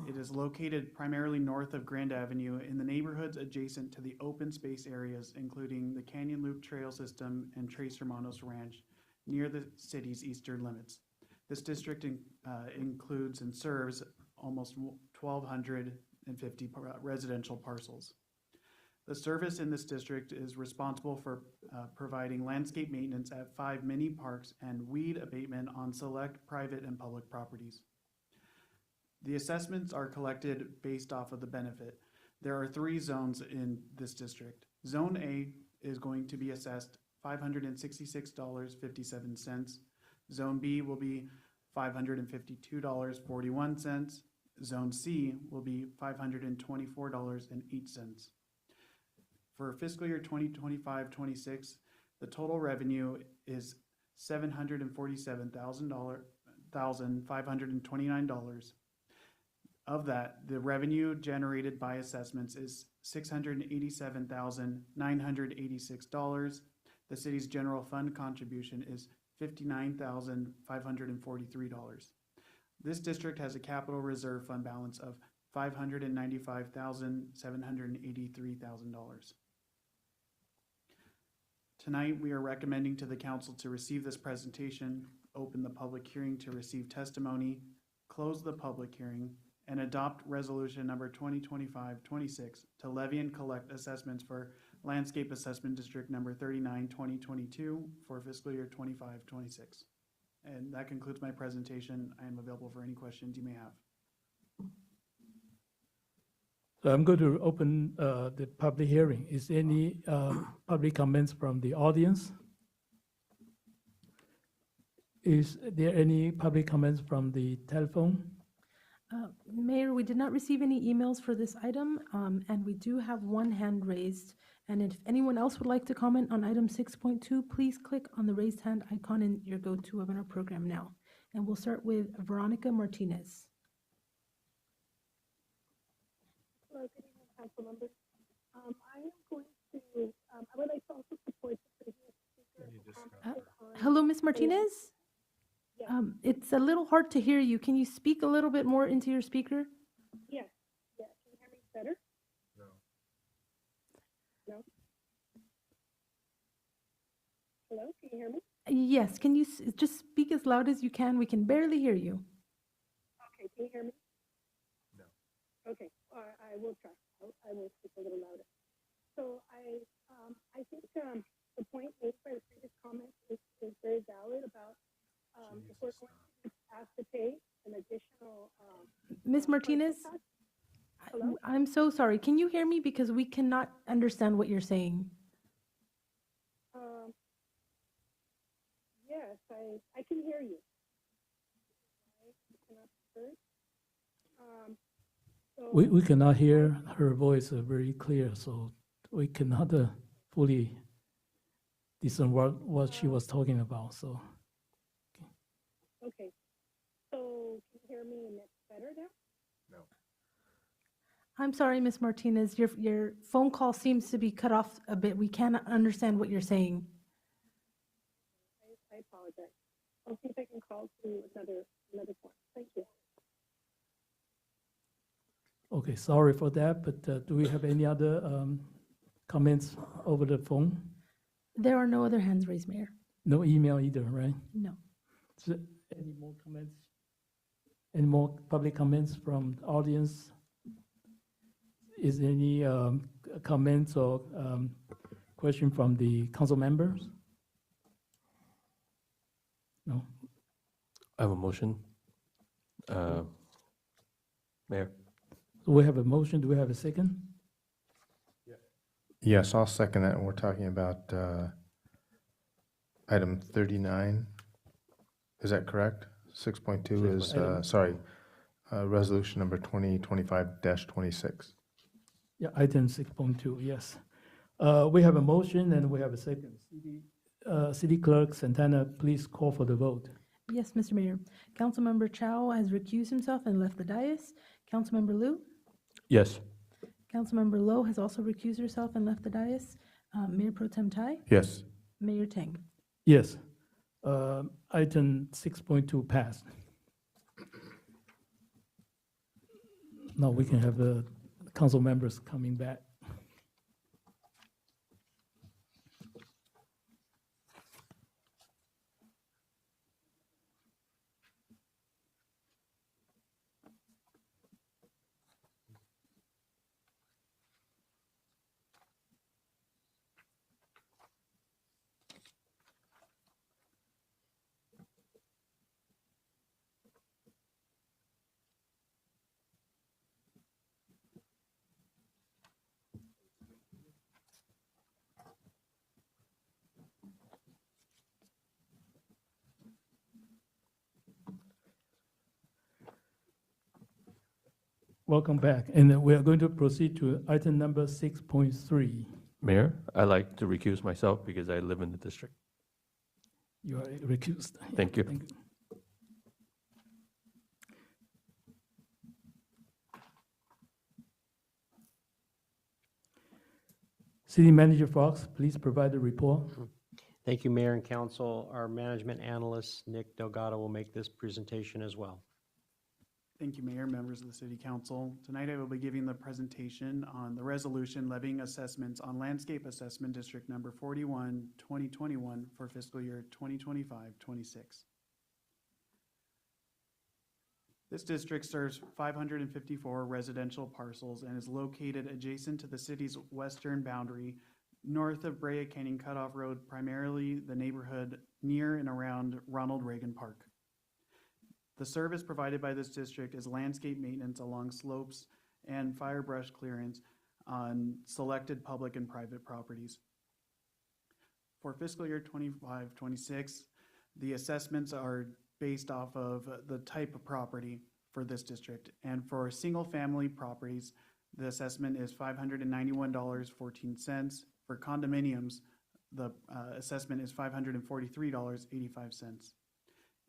S13: It is located primarily north of Grand Avenue in the neighborhoods adjacent to the open space areas, including the Canyon Loop Trail System and Tres Hermanos Ranch, near the city's eastern limits. This district includes and serves almost 1,250 residential parcels. The service in this district is responsible for providing landscape maintenance at 5 mini parks and weed abatement on select private and public properties. The assessments are collected based off of the benefit. There are 3 zones in this district. Zone A is going to be assessed $566.57. Zone B will be $552.41. Zone C will be $524.08. For fiscal year 2025-26, the total revenue is $747,529. Of that, the revenue generated by assessments is $687,986. The city's general fund contribution is $59,543. This district has a capital reserve fund balance of $595,783,000. Tonight, we are recommending to the council to receive this presentation, open the public hearing to receive testimony, close the public hearing, and adopt resolution number 2025-26 to levy and collect assessments for Landscape Assessment District number 39, 2022 for fiscal year 25-26. And that concludes my presentation. I am available for any questions you may have.
S2: So I'm going to open the public hearing. Is there any public comments from the audience? Is there any public comments from the telephone?
S5: Mayor, we did not receive any emails for this item, and we do have one hand raised. And if anyone else would like to comment on item 6.2, please click on the raised hand icon in your GoToWebinar program now. And we'll start with Veronica Martinez.
S15: Hello, good evening, council members. I am going to, I would like to also support the previous speaker.
S5: Hello, Ms. Martinez?
S15: Yes.
S5: It's a little hard to hear you. Can you speak a little bit more into your speaker?
S15: Yes, yes. Can you hear me better? No. No? Hello, can you hear me?
S5: Yes, can you just speak as loud as you can? We can barely hear you.
S15: Okay, can you hear me? No. Okay, I will try. I will speak a little louder. So I think the point made by the previous comment is very valid about if we're going to ask to pay an additional.
S5: Ms. Martinez? I'm so sorry. Can you hear me? Because we cannot understand what you're saying.
S15: Yes, I can hear you.
S2: We cannot hear her voice very clear, so we cannot fully discern what she was talking about. So.
S15: Okay. So can you hear me and that's better now?
S10: No.
S5: I'm sorry, Ms. Martinez. Your phone call seems to be cut off a bit. We cannot understand what you're saying.
S15: I apologize. I'll see if I can call to another point. Thank you.
S2: Okay, sorry for that, but do we have any other comments over the phone?
S5: There are no other hands raised, Mayor.
S2: No email either, right?
S5: No.
S2: So any more comments? Any more public comments from the audience? Is there any comments or question from the council members? No.
S3: I have a motion. Mayor.
S2: So we have a motion. Do we have a second?
S10: Yes, I'll second that. And we're talking about item 39. Is that correct? 6.2 is, resolution number 2025-26.
S2: Yeah, item 6.2, yes. We have a motion and we have a second. City Clerk Santana, please call for the vote.
S5: Yes, Mr. Mayor. Councilmember Chow has recused himself and left the dais. Councilmember Liu?
S3: Yes.
S5: Councilmember Lowe has also recused herself and left the dais. Mayor Pro Tem Tai?
S10: Yes.
S5: Mayor Tang?
S2: Yes. Item 6.2 passed. Now we can have the council members coming back. Welcome back. And we are going to proceed to item number 6.3.
S3: Mayor, I'd like to recuse myself because I live in the district.
S2: You are recused.
S3: Thank you.
S2: Thank you. City Manager Fox, please provide the report.
S6: Thank you, Mayor and Council. Our management analyst, Nick Delgado, will make this presentation as well.
S13: Thank you, Mayor, members of the City Council. Tonight I will be giving the presentation on the resolution levying assessments on Landscape Assessment District Number 41, 2021 for fiscal year 2025-26. This district serves 554 residential parcels and is located adjacent to the city's western boundary, north of Brea Canyon Cutoff Road, primarily the neighborhood near and around Ronald Reagan Park. The service provided by this district is landscape maintenance along slopes and fire brush clearance on selected public and private properties. For fiscal year 25-26, the assessments are based off of the type of property for this district. And for single-family properties, the assessment is $591.14. For condominiums, the assessment is $543.85.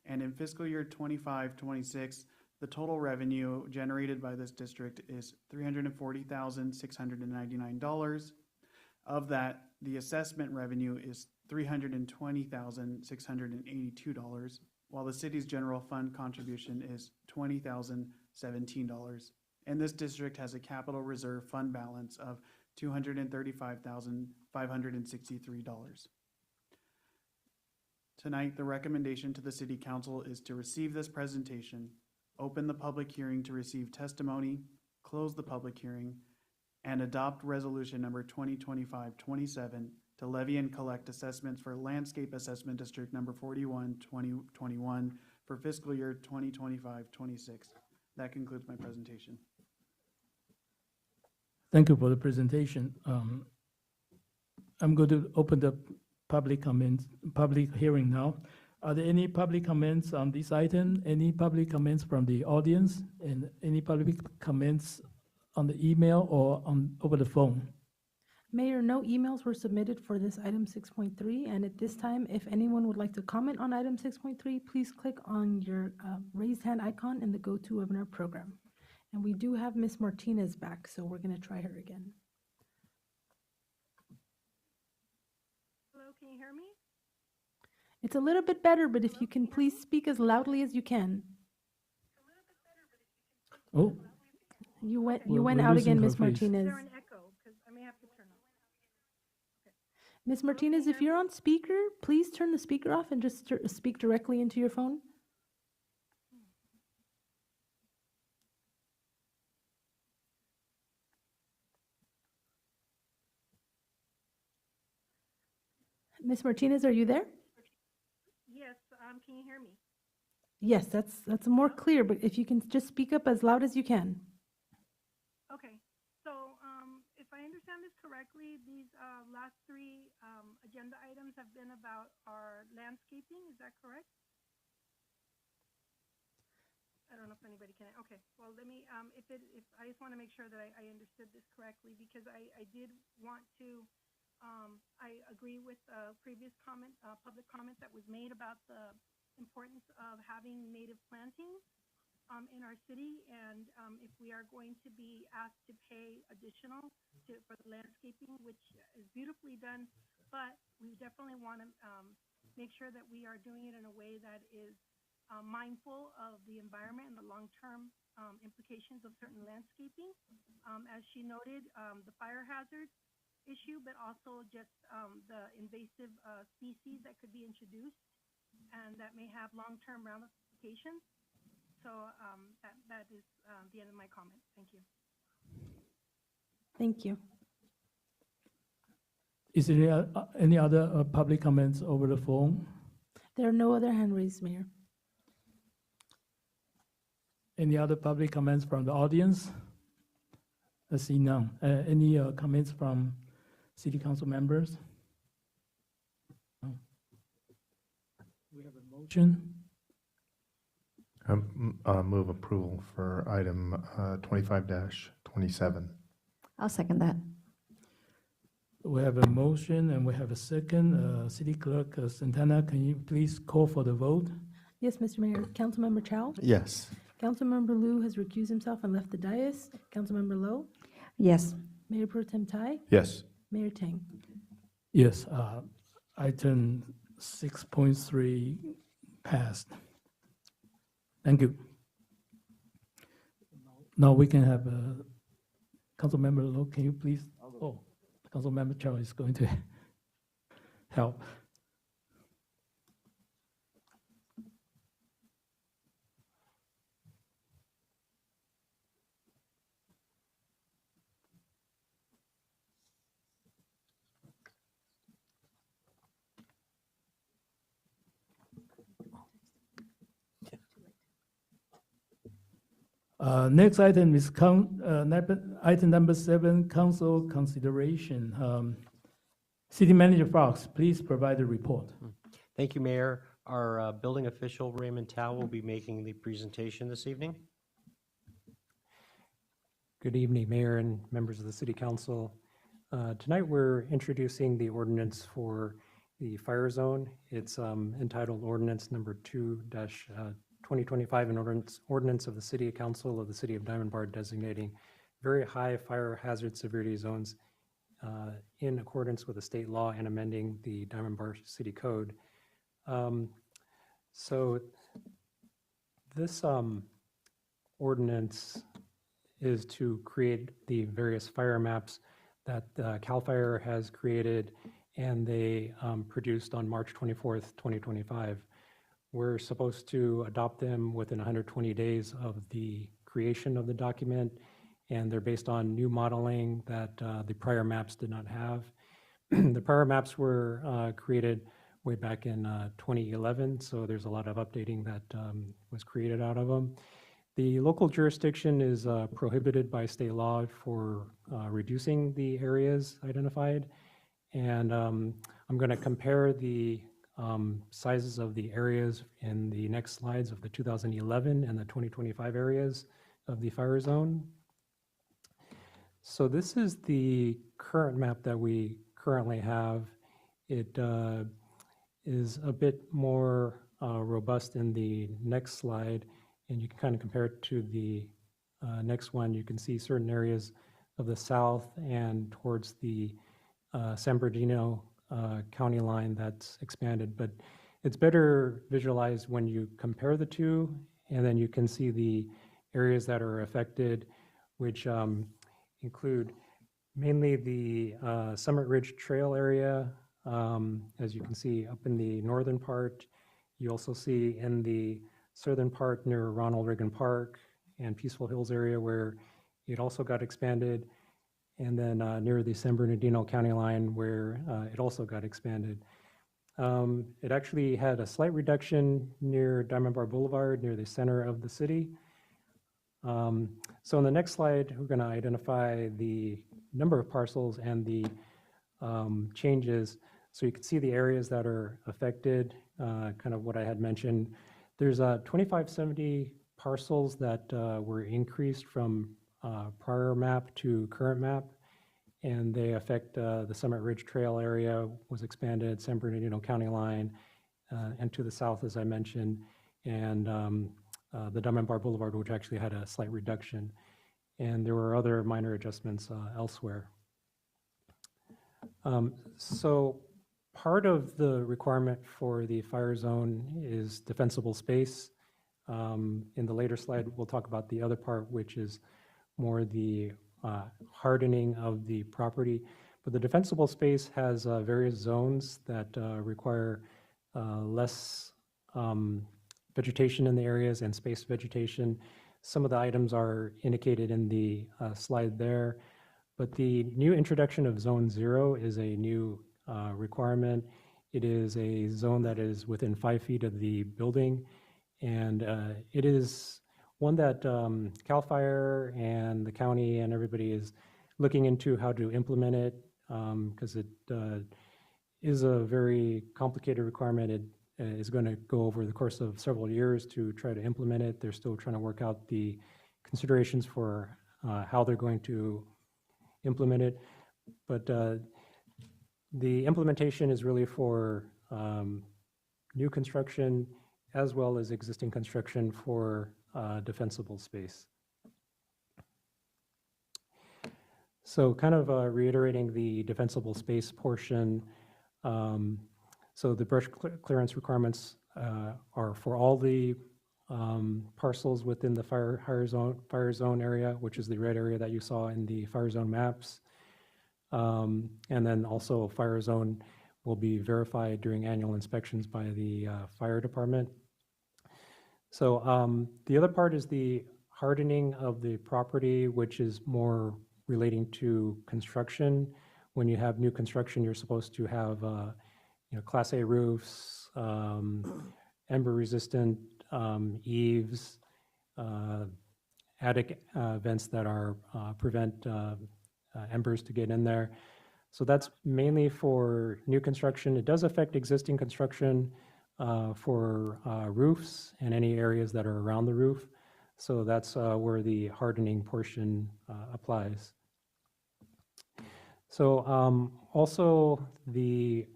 S13: And in fiscal year 25-26, the total revenue generated by this district is $340,699. Of that, the assessment revenue is $320,682, while the city's general fund contribution is $20,017. And this district has a capital reserve fund balance of $235,563. Tonight, the recommendation to the City Council is to receive this presentation, open the public hearing to receive testimony, close the public hearing, and adopt resolution number 2025-27 to levy and collect assessments for Landscape Assessment District number 41, 2021 for fiscal year 2025-26. That concludes my presentation.
S2: Thank you for the presentation. I'm going to open the public hearing now. Are there any public comments on this item? Any public comments from the audience? And any public comments on the email or over the phone?
S5: Mayor, no emails were submitted for this item 6.3, and at this time, if anyone would like to comment on item 6.3, please click on your raised hand icon in the GoToWebinar program. And we do have Ms. Martinez back, so we're going to try her again.
S15: Hello, can you hear me?
S5: It's a little bit better, but if you can please speak as loudly as you can.
S2: Oh,
S5: You went
S2: We're
S5: out
S2: losing
S5: again,
S2: her,
S5: Ms.
S2: please.
S5: Martinez.
S15: Is there an echo? Because I may have to turn off.
S5: Ms. Martinez, if you're on speaker, please turn the speaker off and just speak directly into your phone. Ms. Martinez, are you there?
S15: Yes, can you hear me?
S5: Yes, that's more clear, but if you can just speak up as loud as you can.
S15: Okay, so if I understand this correctly, these last three agenda items have been about our landscaping, is that correct? I don't know if anybody can, okay, well, let me, if I just want to make sure that I understood this correctly, because I did want to, I agree with previous comment, public comment that was made about the importance of having native plantings in our city, and if we are going to be asked to pay additional for the landscaping, which is beautifully done, but we definitely want to make sure that we are doing it in a way that is mindful of the environment and the long-term implications of certain landscaping. As she noted, the fire hazard issue, but also just the invasive species that could be introduced and that may have long-term ramifications. So that is the end of my comment. Thank you.
S5: Thank you.
S2: Is there any other public comments over the phone?
S5: There are no other hand raised, Mayor.
S2: Any other public comments from the audience? I see none. Any comments from City Council members? No. We have a motion.
S10: Move approval for item 25-27.
S9: I'll second that.
S2: We have a motion and we have a second. City Clerk Santana, can you please call for the vote?
S5: Yes, Mr. Mayor. Councilmember Chow?
S7: Yes.
S5: Councilmember Liu has recused himself and left the dais. Councilmember Lowe?
S9: Yes.
S5: Mayor Pro Tem Tai?
S10: Yes.
S5: Mayor Tang.
S2: Yes, item 6.3 passed. Thank you. Now we can have Councilmember Lo, can you please? Oh, Councilmember Chow is going to help. Next item is item number 7, council consideration. City Manager Fox, please provide a report.
S6: Thank you, Mayor. Our building official, Raymond Tao, will be making the presentation this evening.
S16: Good evening, Mayor and members of the City Council. Tonight, we're introducing the ordinance for the fire zone. It's entitled Ordinance Number 2-2025, an ordinance of the City Council of the City of Diamond Bar designating very high fire hazard severity zones in accordance with the state law and amending the Diamond Bar City Code. So this ordinance is to create the various fire maps that CAL FIRE has created and they produced on March 24th, 2025. We're supposed to adopt them within 120 days of the creation of the document, and they're based on new modeling that the prior maps did not have. The prior maps were created way back in 2011, so there's a lot of updating that was created out of them. The local jurisdiction is prohibited by state law for reducing the areas identified, and I'm going to compare the sizes of the areas in the next slides of the 2011 and the 2025 areas of the fire zone. So this is the current map that we currently have. It is a bit more robust in the next slide, and you can kind of compare it to the next one. You can see certain areas of the south and towards the San Bernardino county line that's expanded, but it's better visualized when you compare the two, and then you can see the areas that are affected, which include mainly the Summit Ridge Trail area, as you can see up in the northern part. You also see in the southern part near Ronald Reagan Park and Peaceful Hills area where it also got expanded, and then near the San Bernardino county line where it also got expanded. It actually had a slight reduction near Diamond Bar Boulevard, near the center of the city. So in the next slide, we're going to identify the number of parcels and the changes. So you can see the areas that are affected, kind of what I had mentioned. There's 2570 parcels that were increased from prior map to current map, and they affect the Summit Ridge Trail area was expanded, San Bernardino County line, and to the south, as I mentioned, and the Diamond Bar Boulevard, which actually had a slight reduction. And there were other minor adjustments elsewhere. So part of the requirement for the fire zone is defensible space. In the later slide, we'll talk about the other part, which is more the hardening of the property. But the defensible space has various zones that require less vegetation in the areas and spaced vegetation. Some of the items are indicated in the slide there, but the new introduction of Zone 0 is a new requirement. It is a zone that is within 5 feet of the building, and it is one that CAL FIRE and the county and everybody is looking into how to implement it, because it is a very complicated requirement. It is going to go over the course of several years to try to implement it. They're still trying to work out the considerations for how they're going to implement it. But the implementation is really for new construction as well as existing construction for defensible space. So kind of reiterating the defensible space portion, so the brush clearance requirements are for all the parcels within the fire zone area, which is the red area that you saw in the fire zone maps. And then also fire zone will be verified during annual inspections by the fire department. So the other part is the hardening of the property, which is more relating to construction. When you have new construction, you're supposed to have Class A roofs, ember-resistant eaves, attic vents that are prevent embers to get in there. So that's mainly for new construction. It does affect existing construction for roofs and any areas that are around the roof. So that's where the hardening portion applies. So also the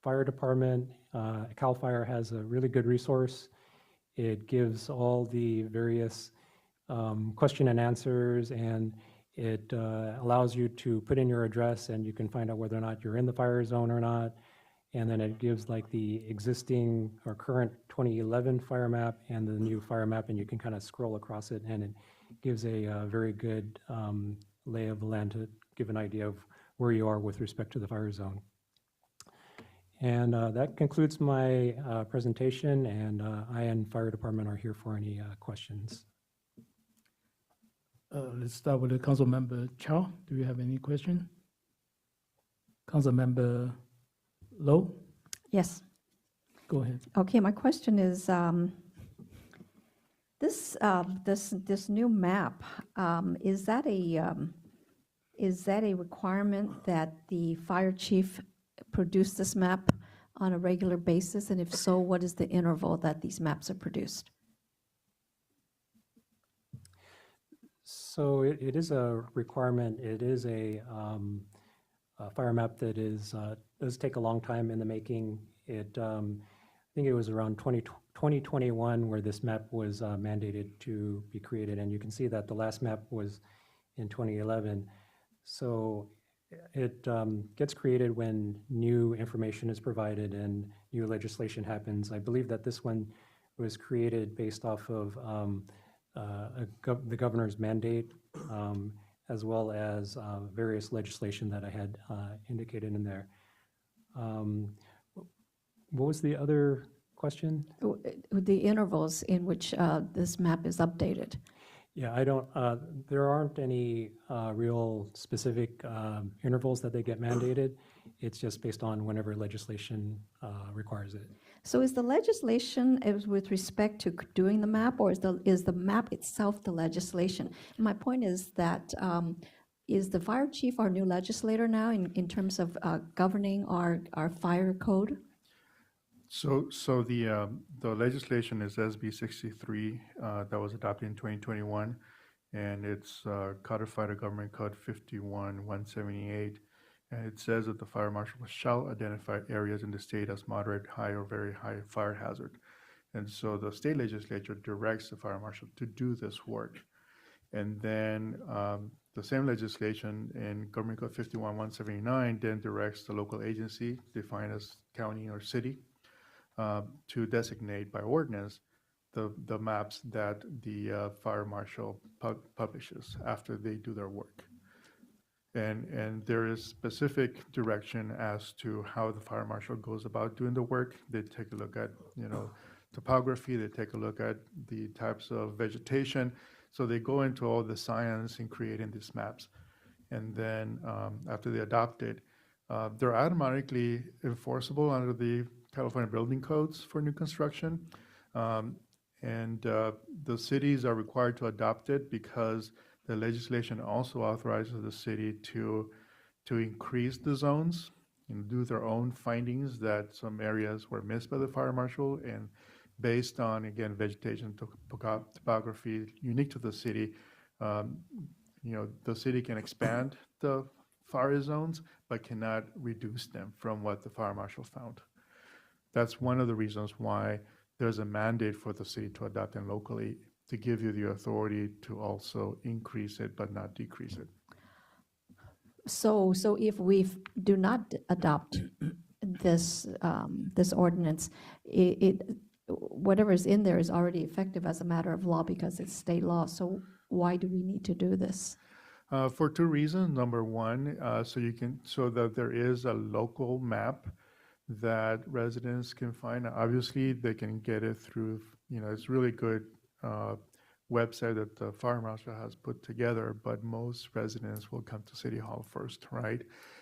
S16: fire department, CAL FIRE has a really good resource. It gives all the various question and answers, and it allows you to put in your address and you can find out whether or not you're in the fire zone or not. And then it gives like the existing or current 2011 fire map and the new fire map, and you can kind of scroll across it, and it gives a very good lay of the land to give an idea of where you are with respect to the fire zone. And that concludes my presentation, and I and fire department are here for any questions.
S2: Let's start with the council member Chow. Do you have any question? Council member Lowe?
S9: Yes.
S2: Go ahead.
S9: Okay, my question is, this new map, is that a requirement that the fire chief produce this map on a regular basis? And if so, what is the interval that these maps are produced?
S16: So it is a requirement. It is a fire map that does take a long time in the making. I think it was around 2021 where this map was mandated to be created, and you can see that the last map was in 2011. So it gets created when new information is provided and new legislation happens. I believe that this one was created based off of the governor's mandate, as well as various legislation that I had indicated in there. What was the other question?
S9: The intervals in which this map is updated.
S16: Yeah, I don't, there aren't any real specific intervals that they get mandated. It's just based on whenever legislation requires it.
S9: So is the legislation with respect to doing the map, or is the map itself the legislation? And my point is that is the fire chief our new legislator now in terms of governing our fire code?
S17: So the legislation is SB 63 that was adopted in 2021, and it's codified a Government Code 51-178, and it says that the fire marshal shall identify areas in the state as moderate, high, or very high fire hazard. And so the state legislature directs the fire marshal to do this work. And then the same legislation in Government Code 51-179 then directs the local agency, defined as county or city, to designate by ordinance the maps that the fire marshal publishes after they do their work. And there is specific direction as to how the fire marshal goes about doing the work. They take a look at, topography, they take a look at the types of vegetation. So they go into all the science in creating these maps. And then after they adopt it, they're automatically enforceable under the California building codes for new construction. The cities are required to adopt it because the legislation also authorizes the city to increase the zones and do their own findings that some areas were missed by the fire marshal, and based on, again, vegetation, topography unique to the city, the city can expand the fire zones but cannot reduce them from what the fire marshal found. That's one of the reasons why there's a mandate for the city to adopt them locally, to give you the authority to also increase it but not decrease it.
S9: So if we do not adopt this, this ordinance, whatever is in there is already effective as a matter of law because it's state law. So why do we need to do this?
S17: For two reasons. Number one, so that there is a local map that residents can find. Obviously, they can get it through, it's really good website that the fire marshal has put together, but most residents will come to City Hall first, right?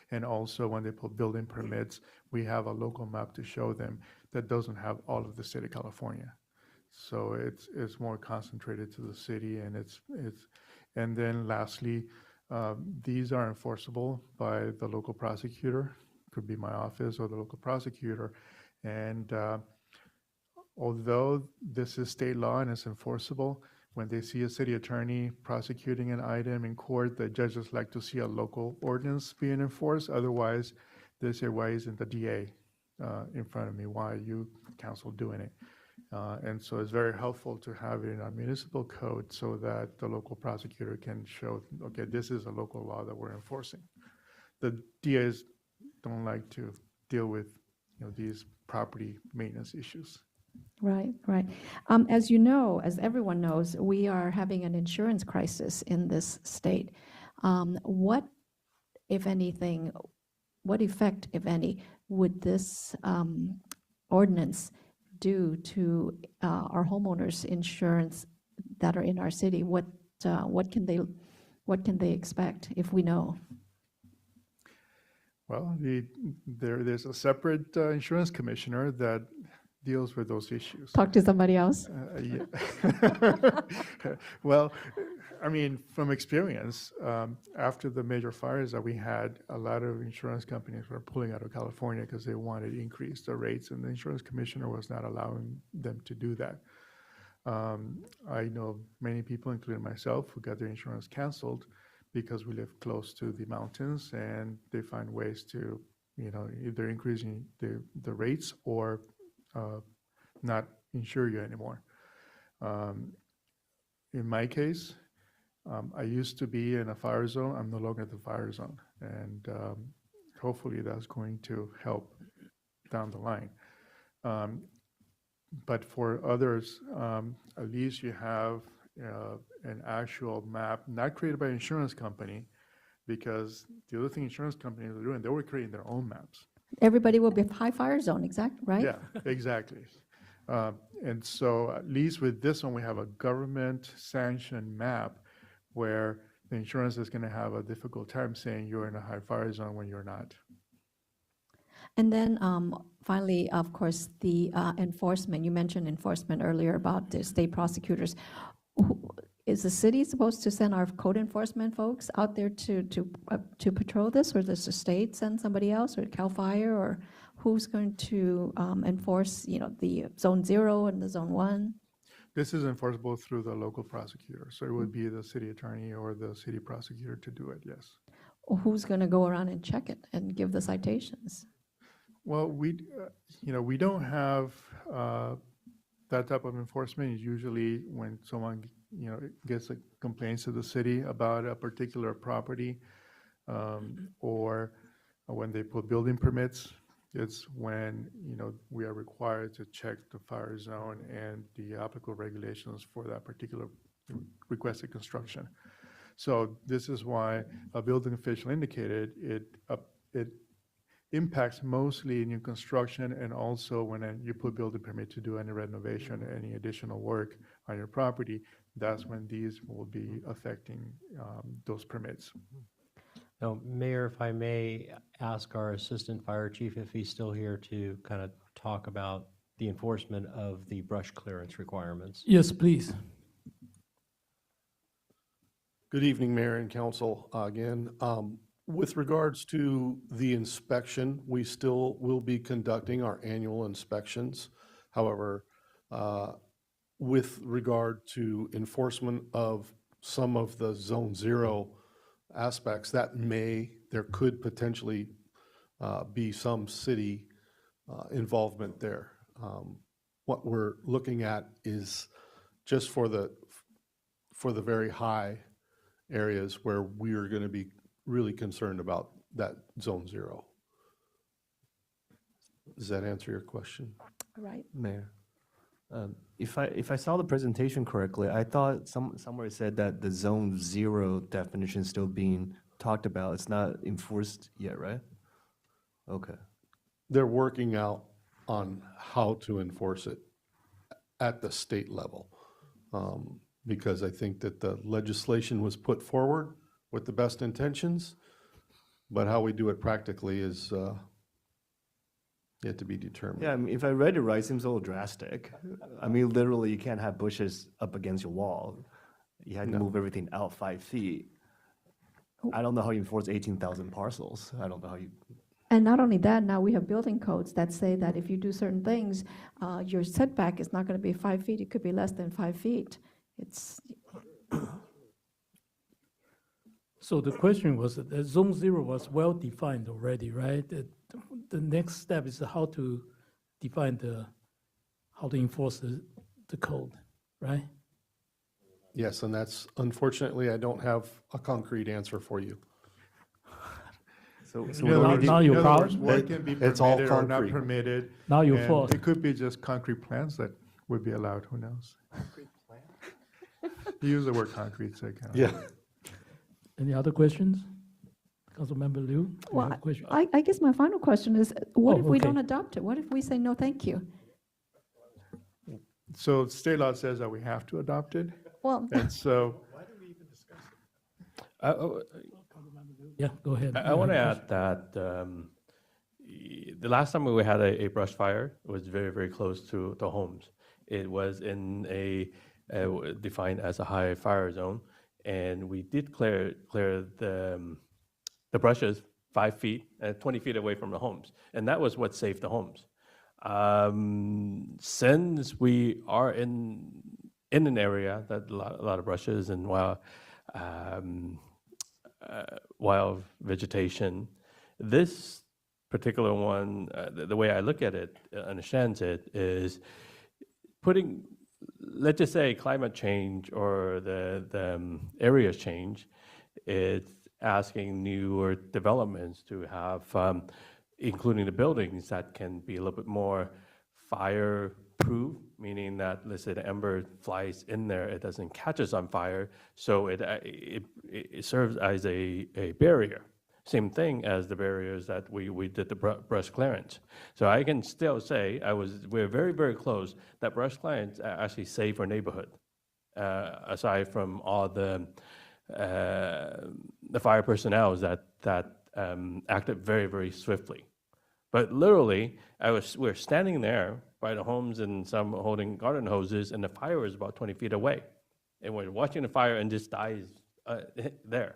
S17: And also when they put building permits, we have a local map to show them that doesn't have all of the state of California. So it's more concentrated to the city, and and then lastly, these are enforceable by the local prosecutor, could be my office or the local prosecutor. And although this is state law and it's enforceable, when they see a city attorney prosecuting an item in court, the judges like to see a local ordinance being enforced. Otherwise, they say, why isn't the DA in front of me? Why are you, council, doing it? And so it's very helpful to have it in our municipal code so that the local prosecutor can show, okay, this is a local law that we're enforcing. The DAs don't like to deal with these property maintenance issues.
S9: Right, right. As you know, as everyone knows, we are having an insurance crisis in this state. What, if anything, what effect, if any, would this ordinance do to our homeowners insurance that are in our city? What can they expect if we know?
S17: Well, there's a separate insurance commissioner that deals with those issues.
S9: Talk to somebody else.
S17: Yeah. Well, I mean, from experience, after the major fires that we had, a lot of insurance companies were pulling out of California because they wanted to increase the rates, and the insurance commissioner was not allowing them to do that. I know many people, including myself, who got their insurance canceled because we live close to the mountains, and they find ways to, either increasing the rates or not insure you anymore. In my case, I used to be in a fire zone. I'm no longer in the fire zone, and hopefully that's going to help down the line. But for others, at least you have an actual map, not created by an insurance company, because the other thing insurance companies are doing, they were creating their own maps.
S9: Everybody will be high fire zone, right?
S17: Yeah, exactly. And so at least with this one, we have a government-sanctioned map where the insurance is going to have a difficult time saying you're in a high fire zone when you're not.
S9: And then finally, of course, the enforcement. You mentioned enforcement earlier about the state prosecutors. Is the city supposed to send our code enforcement folks out there to patrol this, or does the state send somebody else, or CAL FIRE, or who's going to enforce, the Zone 0 and the Zone 1?
S17: This is enforceable through the local prosecutor, so it would be the city attorney or the city prosecutor to do it, yes.
S9: Who's going to go around and check it and give the citations?
S17: Well, we don't have that type of enforcement. Usually when someone gets complaints to the city about a particular property, or when they put building permits, it's when we are required to check the fire zone and the applicable regulations for that particular requested construction. So this is why a building official indicated it impacts mostly new construction, and also when you put building permit to do any renovation, any additional work on your property. That's when these will be affecting those permits.
S6: Now, Mayor, if I may ask our Assistant Fire Chief if he's still here to kind of talk about the enforcement of the brush clearance requirements.
S2: Yes, please.
S8: Good evening, Mayor and Council. Again, with regards to the inspection, we still will be conducting our annual inspections. However, with regard to enforcement of some of the Zone 0 aspects, there could potentially be some city involvement there. What we're looking at is just for the very high areas where we are going to be really concerned about that zone zero. Does that answer your question?
S9: Right.
S7: Mayor, if I saw the presentation correctly, I thought somewhere it said that the zone zero definition is still being talked about. It's not enforced yet, right? Okay.
S8: They're working out on how to enforce it at the state level. Because I think that the legislation was put forward with the best intentions, but how we do it practically is yet to be determined.
S7: Yeah, I mean, if I read it right, it seems a little drastic. I mean, literally, you can't have bushes up against your wall. You had to move everything out 5 feet. I don't know how you enforce 18,000 parcels. I don't know how you.
S9: And not only that, now we have building codes that say that if you do certain things, your setback is not going to be 5 feet, it could be less than 5 feet. It's,
S2: So the question was that zone zero was well defined already, right? The next step is how to define how to enforce the code, right?
S8: Yes, and that's, unfortunately, I don't have a concrete answer for you.
S7: So
S2: now you're
S17: what can be
S8: It's all
S17: permitted or not
S8: concrete.
S17: permitted.
S2: Now you're
S17: and
S2: forced.
S17: It could be just concrete plans that would be allowed, who knows? You use the word concrete, so it kind of.
S8: Yeah.
S2: Any other questions? Councilmember Liu? you
S9: well,
S2: have a question?
S9: I guess my final question is, what
S2: Oh,
S9: if we
S2: okay.
S9: don't adopt it? What if we say, no, thank you?
S17: So state law says that we have to adopt it,
S9: Well,
S17: and so.
S2: Yeah, go ahead.
S3: I want to add that the last time we had a brush fire, it was very, very close to the homes. It was in defined as a high fire zone, and we did clear the brushes 5 feet, 20 feet away from the homes, and that was what saved the homes. Since we are in an area that a lot of brushes and wild vegetation, this particular one, the way I look at it, understands it, is putting, let's just say climate change or the areas change, it's asking newer developments to have, including the buildings that can be a little bit more fireproof, meaning that, let's say the ember flies in there, it doesn't catch us on fire, so it serves as a barrier. Same thing as the barriers that we did the brush clearance. So I can still say we're very, very close that brush clearance actually saved our neighborhood, aside from all the fire personnel that acted very, very swiftly. But literally, we're standing there by the homes and some holding garden hoses, and the fire is about 20 feet away. And we're watching the fire and just dies there.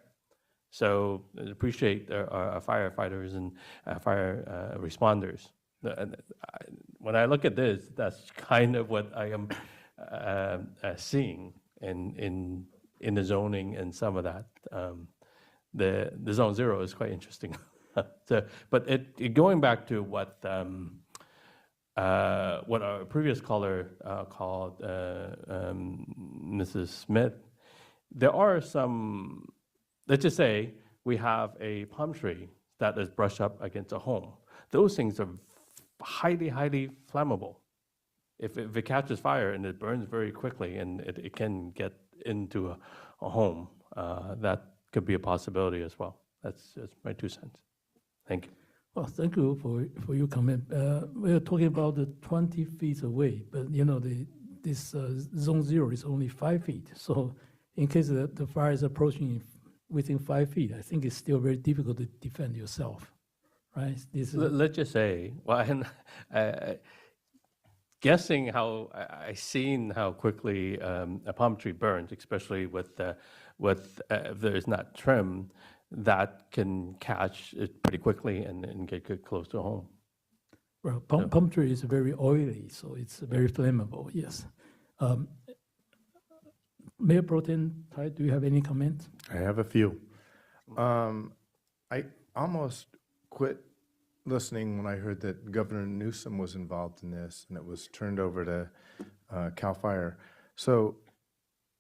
S3: So I appreciate our firefighters and fire responders. When I look at this, that's kind of what I am seeing in the zoning and some of that. The zone zero is quite interesting. But going back to what our previous caller called Mrs. Smith, there are some. Let's just say we have a palm tree that is brushed up against a home. Those things are highly, highly flammable. If it catches fire and it burns very quickly and it can get into a home, that could be a possibility as well. That's my 2 cents. Thank you.
S2: Well, thank you for your comment. We're talking about the 20 feet away, but this zone zero is only 5 feet. So in case the fire is approaching within 5 feet, I think it's still very difficult to defend yourself, right?
S3: Let's just say, well, guessing how I've seen how quickly a palm tree burns, especially with if there's not trim, that can catch it pretty quickly and get close to home.
S2: Well, palm tree is very oily, so it's very flammable, yes. Mayor Pro Tem Tai, do you have any comments?
S10: I have a few. I almost quit listening when I heard that Governor Newsom was involved in this and it was turned over to CAL FIRE. So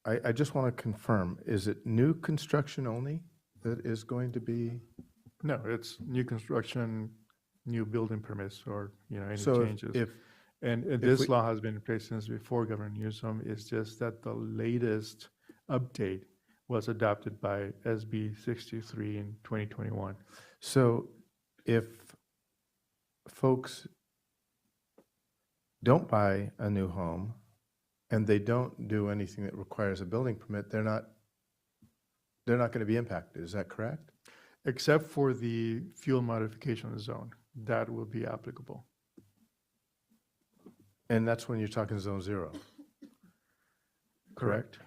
S10: I just want to confirm, is it new construction only? that is going to be?
S17: No, it's new construction, new building permits, or, any
S10: So
S17: changes. And
S10: if
S17: this
S10: we-
S17: law has been in place since before Governor Newsom. It's just that the latest update was adopted by SB 63 in 2021.
S10: So if folks don't buy a new home and they don't do anything that requires a building permit, they're not going to be impacted. Is that correct?
S17: Except for the fuel modification zone, that will be applicable.
S10: And that's when you're talking zone 0. Correct?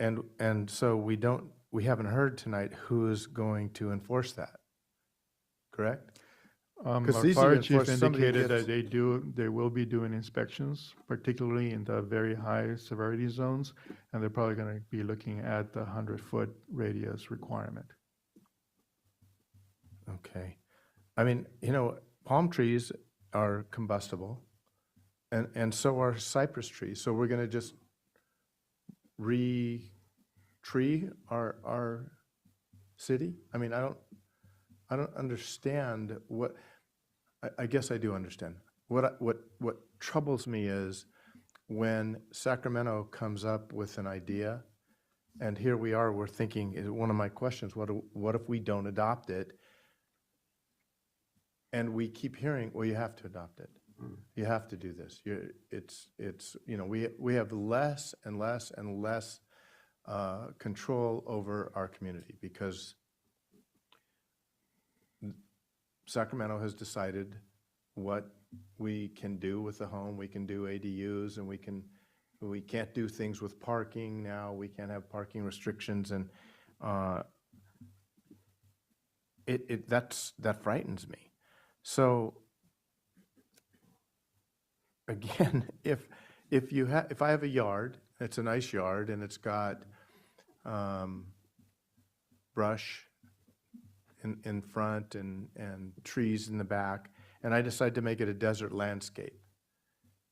S10: And so we haven't heard tonight who's going to enforce that. Correct? 'Cause
S17: Our
S10: these are
S17: fire
S10: enforced-
S17: chief
S10: somebody
S17: indicated
S10: gets-
S17: that they will be doing inspections, particularly in the very high severity zones, and they're probably going to be looking at the 100-foot radius requirement.
S10: Okay. I mean, palm trees are combustible, and so are cypress trees. So we're going to just re-tree our city? I mean, I don't understand what. I guess I do understand. What troubles me is when Sacramento comes up with an idea, and here we are, we're thinking, one of my questions, what if we don't adopt it? And we keep hearing, well, you have to adopt it. You have to do this. We have less and less and less control over our community because Sacramento has decided what we can do with the home. We can do ADUs, and we can't do things with parking now. We can't have parking restrictions, and that frightens me. So again, if I have a yard, it's a nice yard, and it's got brush in front and trees in the back, and I decide to make it a desert landscape,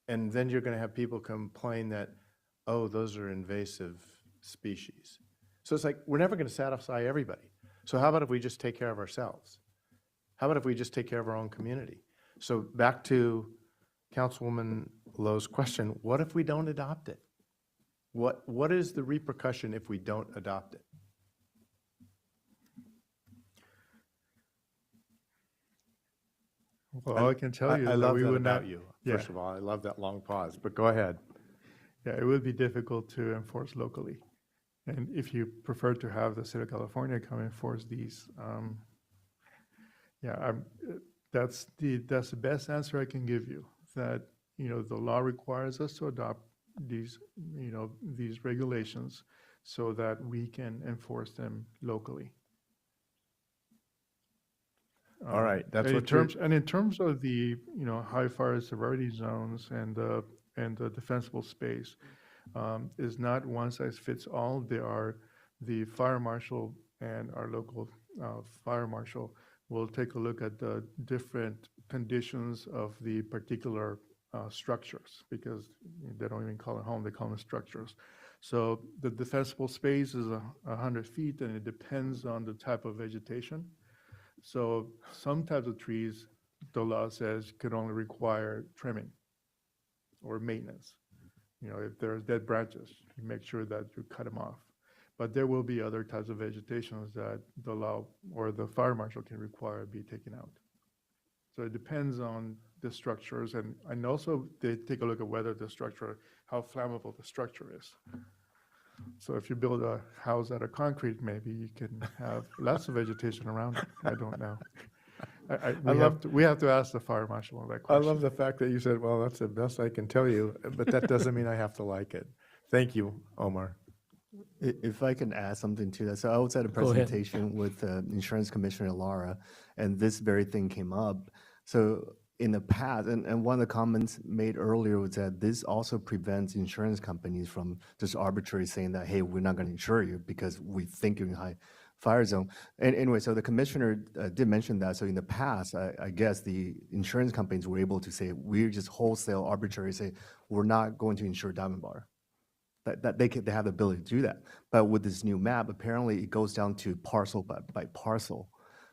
S10: and then you're going to have people complain that, oh, those are invasive species. So it's like, we're never going to satisfy everybody. So how about if we just take care of ourselves? How about if we just take care of our own community? So back to Councilwoman Lowe's question, what if we don't adopt it? What is the repercussion if we don't adopt it?
S17: Well, all I can tell you
S10: I
S17: is that
S10: love
S17: we
S10: that
S17: would not.
S10: about you,
S17: Yeah.
S10: first of all. I love that long pause, but go ahead.
S17: Yeah, it would be difficult to enforce locally. And if you prefer to have the state of California come enforce these, that's the best answer I can give you. That, the law requires us to adopt these regulations so that we can enforce them locally.
S10: All right, that's
S17: and
S10: what
S17: in terms of the high fire severity zones and the defensible space, is not one size fits all. The fire marshal and our local fire marshal will take a look at the different conditions of the particular structures, because they don't even call it home, they call them structures. So the defensible space is 100 feet, and it depends on the type of vegetation. So some types of trees, the law says, could only require trimming or maintenance. If there's dead branches, you make sure that you cut them off. But there will be other types of vegetations that the law or the fire marshal can require be taken out. So it depends on the structures, and also they take a look at whether the structure, how flammable the structure is. So if you build a house out of concrete, maybe you can have lots of vegetation around it. I don't know. We have to ask the fire marshal on that
S10: I
S17: question.
S10: love the fact that you said, well, that's the best I can tell you, but that doesn't mean I have to like it. Thank you, Omar.
S7: If I can add something to that. So I was at a
S2: Go ahead.
S7: presentation with Insurance Commissioner Lara, and this very thing came up. So in the past, and one of the comments made earlier was that this also prevents insurance companies from just arbitrarily saying that, hey, we're not going to insure you because we think you're in high fire zone. And anyway, so the commissioner did mention that. So in the past, I guess the insurance companies were able to say, we're just wholesale arbitrary say, we're not going to insure Diamond Bar. they have the ability to do that. But with this new map, apparently it goes down to parcel by parcel.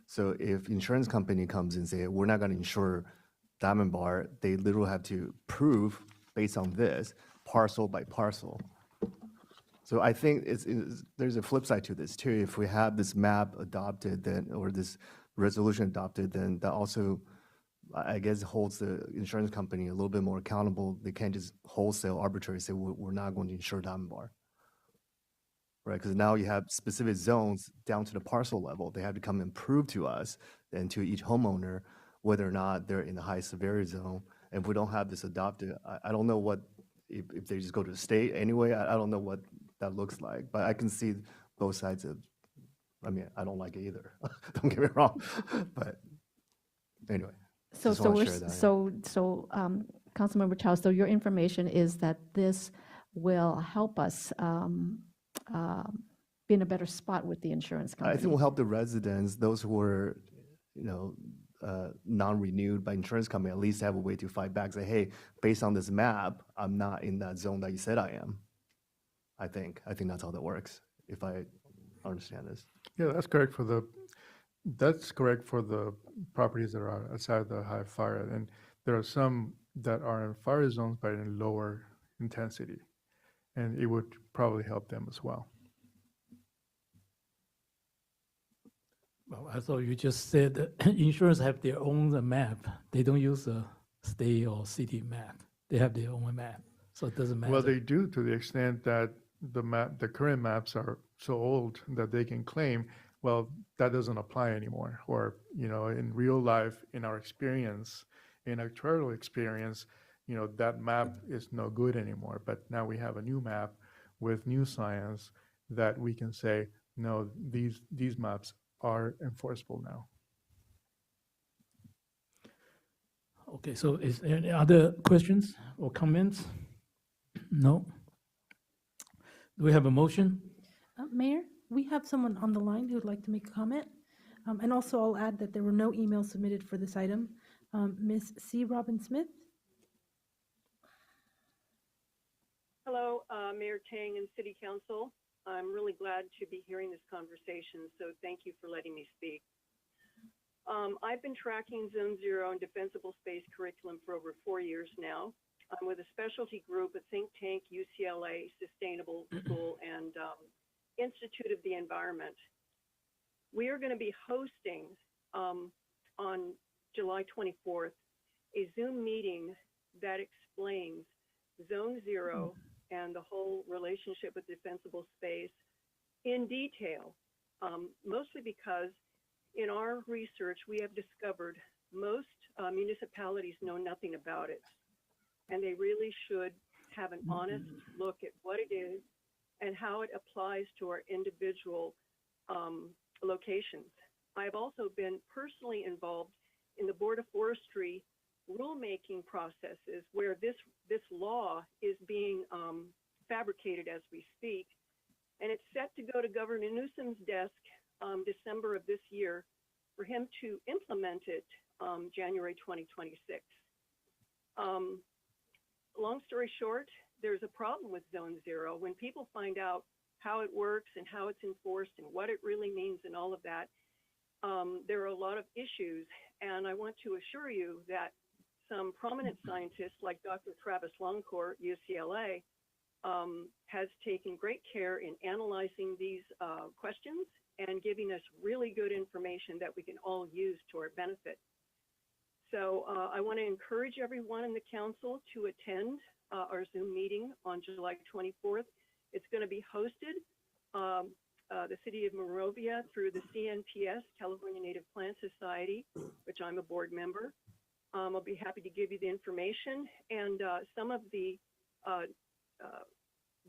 S7: So if insurance company comes and say, we're not going to insure Diamond Bar, they literally have to prove based on this parcel by parcel. So I think there's a flip side to this too. If we have this map adopted, then or this resolution adopted, then that also, I guess, holds the insurance company a little bit more accountable. They can't just wholesale arbitrarily say we're not going to insure Diamond Bar, right? Because now you have specific zones down to the parcel level. They have to come and prove to us and to each homeowner whether or not they're in the high severity zone. And if we don't have this adopted, I don't know what if they just go to the state anyway. I don't know what that looks like, but I can see both sides of. I mean, I don't like it either. Don't get me wrong, but anyway.
S9: So,
S7: just
S9: so
S7: wanna
S9: we're,
S7: share that, yeah.
S9: Councilmember Chao, so your information is that this will help us be in a better spot with the insurance
S7: I
S9: company.
S7: think will help the residents, those who were, non-renewed by insurance company, at least have a way to fight back. Say, hey, based on this map, I'm not in that zone that you said I am. I think that's how that works. If I understand this.
S17: Yeah, that's correct for the properties that are outside the high fire. And there are some that are in fire zones but in lower intensity. And it would probably help them as well.
S2: Well, I thought you just said that insurance have their own map. They don't use a state or city map. They have their own map, so it doesn't matter.
S17: Well, they do to the extent that the current maps are so old that they can claim, well, that doesn't apply anymore. Or, in real life, in our experience, in actuarial experience, that map is no good anymore. But now we have a new map with new science that we can say, no, these maps are enforceable now.
S2: Okay, so is there any other questions or comments? No? Do we have a motion?
S5: Mayor, we have someone on the line who would like to make a comment. And also I'll add that there were no emails submitted for this item. Ms. C. Robin Smith?
S14: Hello, Mayor Tang and City Council. I'm really glad to be hearing this conversation, so thank you for letting me speak. I've been tracking Zone Zero and defensible space curriculum for over 4 years now. I'm with a specialty group at Think Tank, UCLA, Sustainable School, and Institute of the Environment. We are going to be hosting on July 24th a Zoom meeting that explains Zone Zero and the whole relationship with defensible space in detail, mostly because in our research we have discovered most municipalities know nothing about it, and they really should have an honest look at what it is and how it applies to our individual locations. I've also been personally involved in the Board of Forestry rulemaking processes where this law is being fabricated as we speak, and it's set to go to Governor Newsom's desk December of this year for him to implement it January 2026. Long story short, there's a problem with Zone Zero. When people find out how it works and how it's enforced and what it really means and all of that, there are a lot of issues. And I want to assure you that some prominent scientists like Dr. Travis Longcourt, UCLA, has taken great care in analyzing these questions and giving us really good information that we can all use to our benefit. So I want to encourage everyone in the council to attend our Zoom meeting on July 24th. It's going to be hosted the City of Monrovia through the CNPS, California Native Plant Society, which I'm a board member. I'll be happy to give you the information and some of the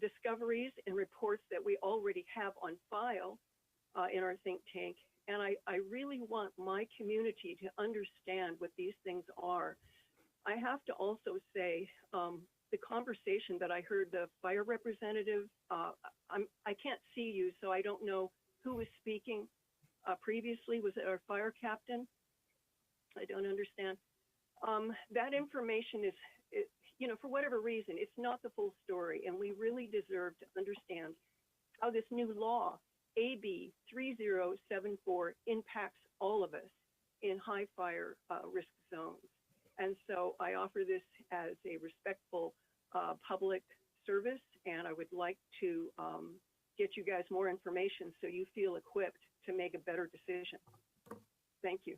S14: discoveries and reports that we already have on file in our think tank. And I really want my community to understand what these things are. I have to also say the conversation that I heard the fire representative, I can't see you, so I don't know who was speaking previously. Was it our fire captain? I don't understand. That information is, for whatever reason, it's not the full story, and we really deserve to understand how this new law, AB 3074, impacts all of us in high fire risk zones. And so I offer this as a respectful public service, and I would like to get you guys more information so you feel equipped to make a better decision. Thank you.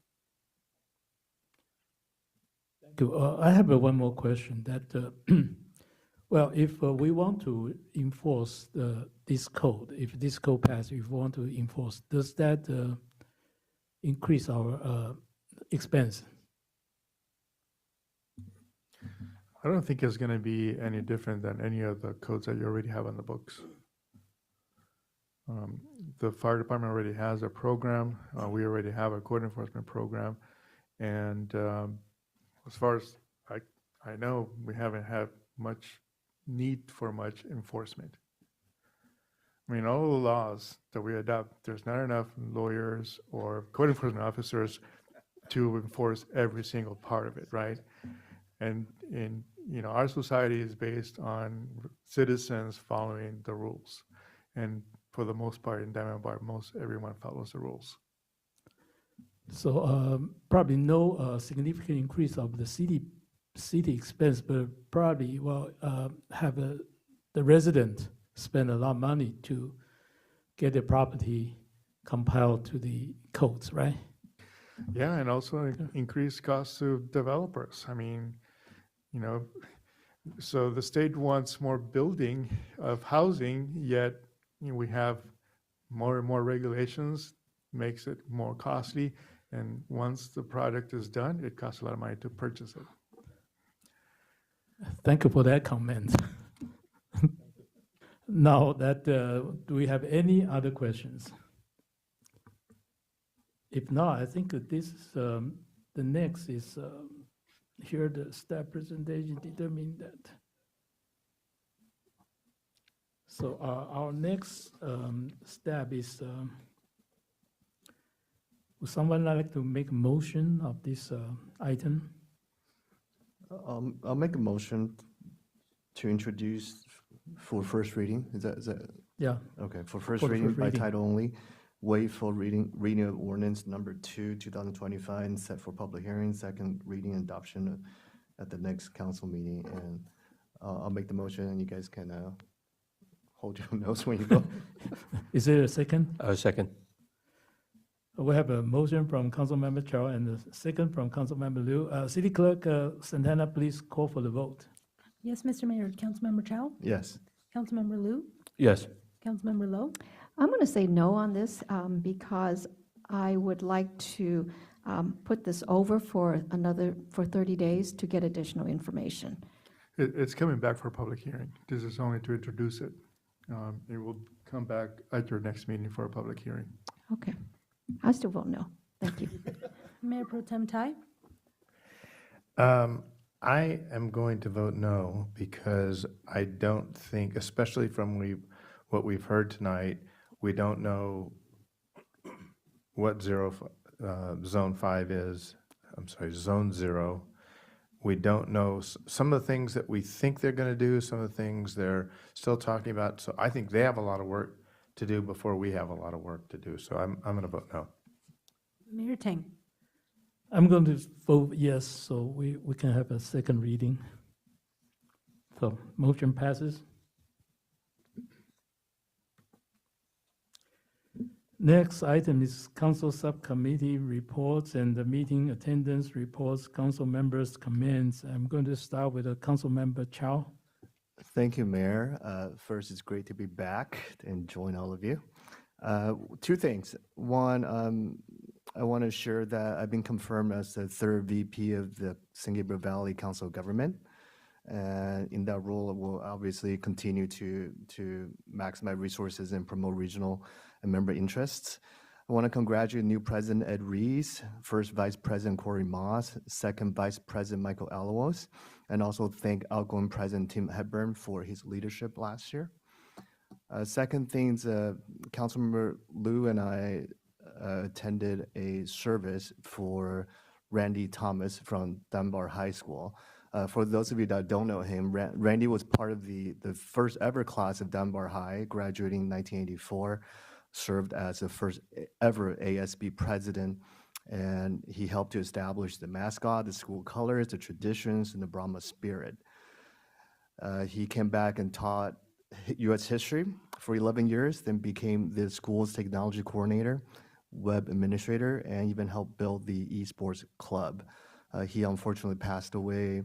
S2: Thank you. I have one more question that, well, if we want to enforce this code, if this code passes, if we want to enforce, does that increase our expense?
S17: I don't think it's going to be any different than any of the codes that you already have on the books. The fire department already has a program. We already have a code enforcement program. And as far as I know, we haven't had much need for much enforcement. I mean, all the laws that we adopt, there's not enough lawyers or code enforcement officers to enforce every single part of it, right? And our society is based on citizens following the rules. And for the most part, in Diamond Bar, most everyone follows the rules.
S2: So probably no significant increase of the city expense, but probably have the resident spend a lot of money to get their property compiled to the codes, right?
S17: Yeah, and also increased costs to developers. I mean, so the state wants more building of housing, yet we have more and more regulations, makes it more costly. And once the product is done, it costs a lot of money to purchase it.
S2: Thank you for that comment. Now that, do we have any other questions? If not, I think that this is, the next is here the staff presentation determine that. So our next step is, would someone like to make a motion of this item?
S7: I'll make a motion to introduce for first reading. Is that?
S2: Yeah.
S7: Okay, for first
S2: For the
S7: reading
S2: first
S7: by
S2: reading.
S7: title only, waive full reading of ordinance number 2, 2025, and set for public hearing, second reading and adoption at the next council meeting. And I'll make the motion, and you guys can hold your notes when you go.
S2: Is there a second?
S3: Second.
S2: We have a motion from Councilmember Chow and a second from Councilmember Liu. City Clerk Santana, please call for the vote.
S5: Yes, Mr. Mayor. Councilmember Chow?
S7: Yes.
S5: Councilmember Liu?
S3: Yes.
S5: Councilmember Lowe?
S9: I'm going to say no on this because I would like to put this over for 30 days to get additional information.
S17: It's coming back for public hearing. This is only to introduce it. It will come back at your next meeting for a public hearing.
S9: Okay. I still vote no. Thank you.
S5: Mayor Pro Tem Tai?
S10: I am going to vote no because I don't think, especially from what we've heard tonight, we don't know what Zone 5 is. I'm sorry, Zone 0. We don't know some of the things that we think they're going to do, some of the things they're still talking about. So I think they have a lot of work to do before we have a lot of work to do. So I'm going to vote no.
S5: Mayor Tang?
S2: I'm going to vote yes, so we can have a second reading. So motion passes. Next item is council subcommittee reports and the meeting attendance reports, council members' comments. I'm going to start with council member Chow.
S7: Thank you, Mayor. First, it's great to be back and join all of you. Two things. One, I want to share that I've been confirmed as the third VP of the San Gabriel Valley Council of Government. And in that role, I will obviously continue to maximize resources and promote regional and member interests. I want to congratulate new President Ed Rees, first Vice President Corey Moss, second Vice President Michael Alamos, and also thank outgoing President Tim Hepburn for his leadership last year. Second things, Councilmember Liu and I attended a service for Randy Thomas from Dunbar High School. For those of you that don't know him, Randy was part of the first ever class of Dunbar High, graduating in 1984, served as the first ever ASB president, and he helped to establish the mascot, the school colors, the traditions, and the Brahma spirit. He came back and taught U.S. history for 11 years, then became the school's technology coordinator, web administrator, and even helped build the esports club. He unfortunately passed away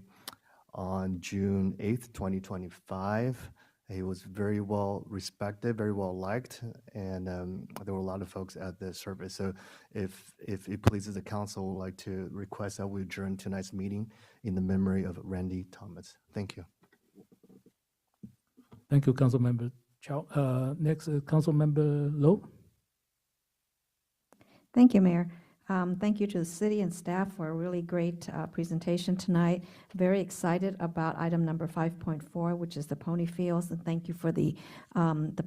S7: on June 8th, 2025. He was very well respected, very well liked, and there were a lot of folks at the service. So if it pleases the council, I would like to request that we adjourn tonight's meeting in the memory of Randy Thomas. Thank you.
S2: Thank you, Councilmember Chow. Next, Councilmember Lowe.
S9: Thank you, Mayor. Thank you to the city and staff for a really great presentation tonight. Very excited about item number 5.4, which is the pony fields, and thank you for the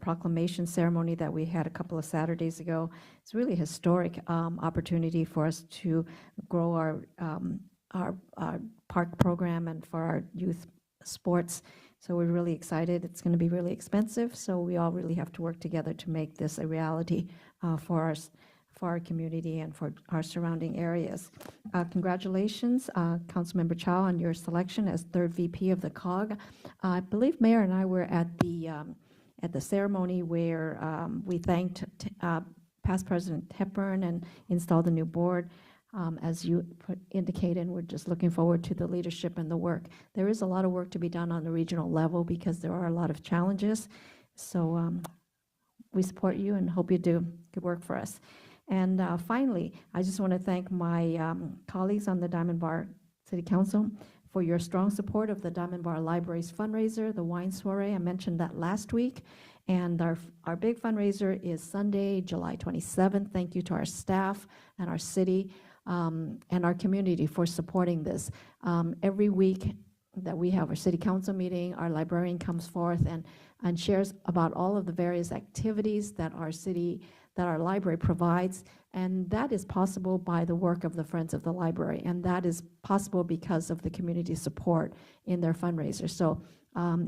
S9: proclamation ceremony that we had a couple of Saturdays ago. It's really a historic opportunity for us to grow our park program and for our youth sports. So we're really excited. It's going to be really expensive, so we all really have to work together to make this a reality for our community and for our surrounding areas. Congratulations, Councilmember Chow, on your selection as third VP of the COG. I believe Mayor and I were at the ceremony where we thanked past President Hepburn and installed a new board. As you indicated, we're just looking forward to the leadership and the work. There is a lot of work to be done on the regional level because there are a lot of challenges. So we support you and hope you do good work for us. And finally, I just want to thank my colleagues on the Diamond Bar City Council for your strong support of the Diamond Bar Library's fundraiser, the wine soiree. I mentioned that last week. And our big fundraiser is Sunday, July 27th. Thank you to our staff and our city and our community for supporting this. Every week that we have our city council meeting, our librarian comes forth and shares about all of the various activities that our library provides, and that is possible by the work of the Friends of the Library, and that is possible because of the community support in their fundraiser. So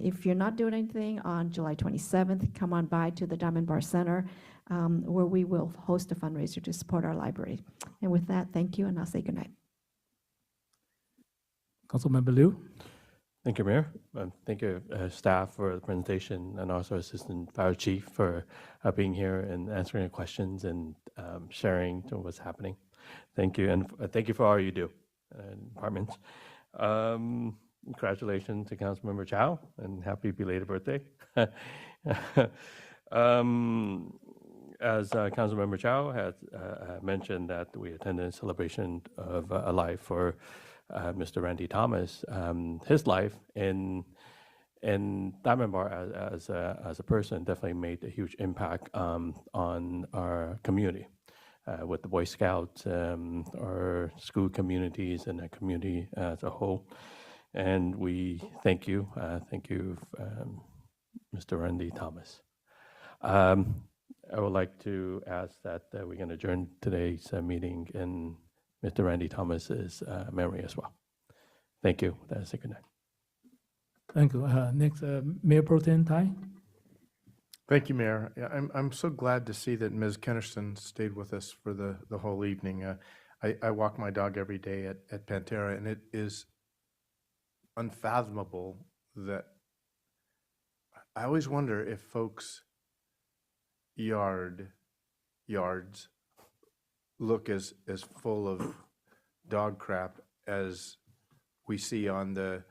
S9: if you're not doing anything on July 27th, come on by to the Diamond Bar Center, where we will host a fundraiser to support our library. And with that, thank you, and I'll say goodnight.
S2: Councilmember Liu.
S3: Thank you, Mayor. Thank you, staff, for the presentation, and also Assistant Fire Chief for being here and answering the questions and sharing what's happening. Thank you, and thank you for all you do, departments. Congratulations to Councilmember Chow, and happy belated birthday. As Councilmember Chow has mentioned, that we attended a celebration of a life for Mr. Randy Thomas. His life in Diamond Bar as a person definitely made a huge impact on our community, with the Boy Scouts, our school communities, and the community as a whole. And we thank you, Mr. Randy Thomas. I would like to ask that we're going to adjourn today's meeting in Mr. Randy Thomas's memory as well. Thank you. That's a good night.
S2: Thank you. Next, Mayor Pro Tem Tai.
S10: Thank you, Mayor. Yeah, I'm so glad to see that Ms. Kennerson stayed with us for the whole evening. I walk my dog every day at Pantera, and it is unfathomable that I always wonder if folks' yards look as full of dog crap as we see on the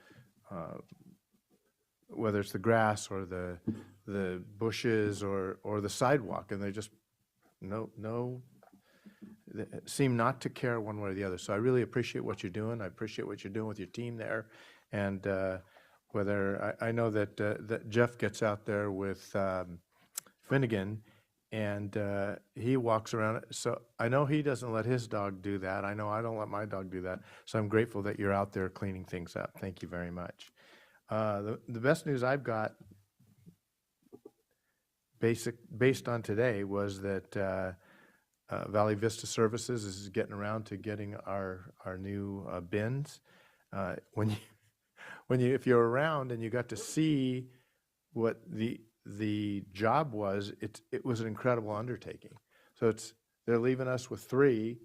S10: whether it's the grass or the bushes or the sidewalk, and they just they seem not to care one way or the other. So I really appreciate what you're doing. I appreciate what you're doing with your team there, and whether I know that Jeff gets out there with Finnegan, and he walks around. So I know he doesn't let his dog do that. I know I don't let my dog do that. So I'm grateful that you're out there cleaning things up. Thank you very much. The best news I've got based on today was that Valley Vista Services is getting around to getting our new bins. if you're around and you got to see what the job was, it was an incredible undertaking. So they're leaving us with 3,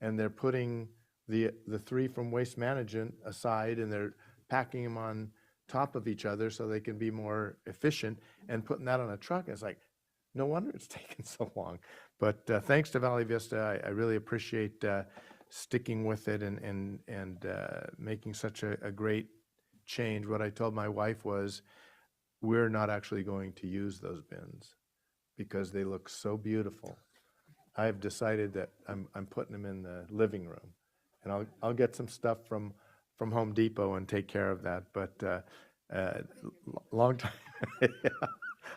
S10: and they're putting the 3 from Waste Management aside, and they're packing them on top of each other so they can be more efficient, and putting that on a truck. It's like, no wonder it's taken so long. But thanks to Valley Vista, I really appreciate sticking with it and making such a great change. What I told my wife was, we're not actually going to use those bins because they look so beautiful. I've decided that I'm putting them in the living room, and I'll get some stuff from Home Depot and take care of that. But long time, yeah,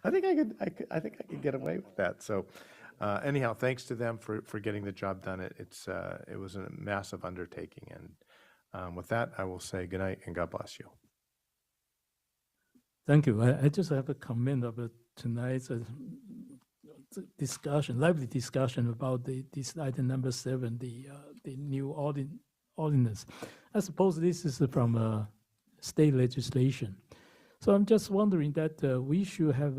S10: I think I could get away with that. So anyhow, thanks to them for getting the job done. It was a massive undertaking, and with that, I will say good night and God bless you.
S2: Thank you. I just have a comment about tonight's discussion, lively discussion about this item number 7, the new ordinance. I suppose this is from state legislation. So I'm just wondering that we should have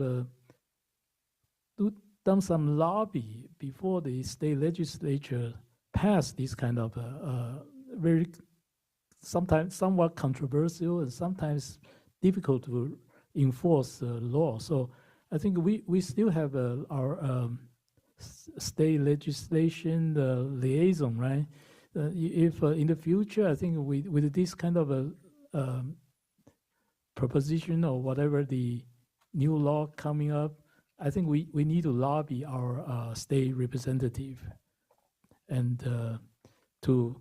S2: done some lobby before the state legislature pass this kind of very sometimes somewhat controversial and sometimes difficult to enforce law. So I think we still have our state legislation liaison, right? If in the future, I think with this kind of a proposition or whatever the new law coming up, I think we need to lobby our state representative and to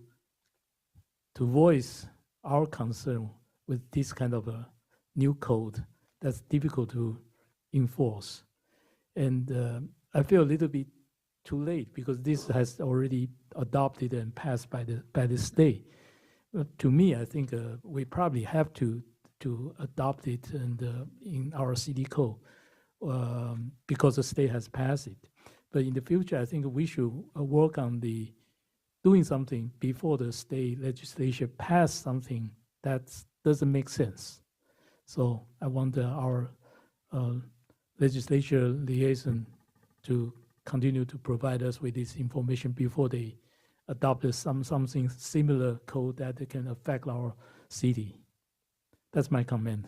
S2: voice our concern with this kind of a new code that's difficult to enforce. And I feel a little bit too late because this has already adopted and passed by the state. But to me, I think we probably have to adopt it and in our city code because the state has passed it. But in the future, I think we should work on doing something before the state legislature pass something that doesn't make sense. So I want our legislature liaison to continue to provide us with this information before they adopt something similar code that can affect our city. That's my comment.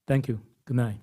S2: Thank you. Good night.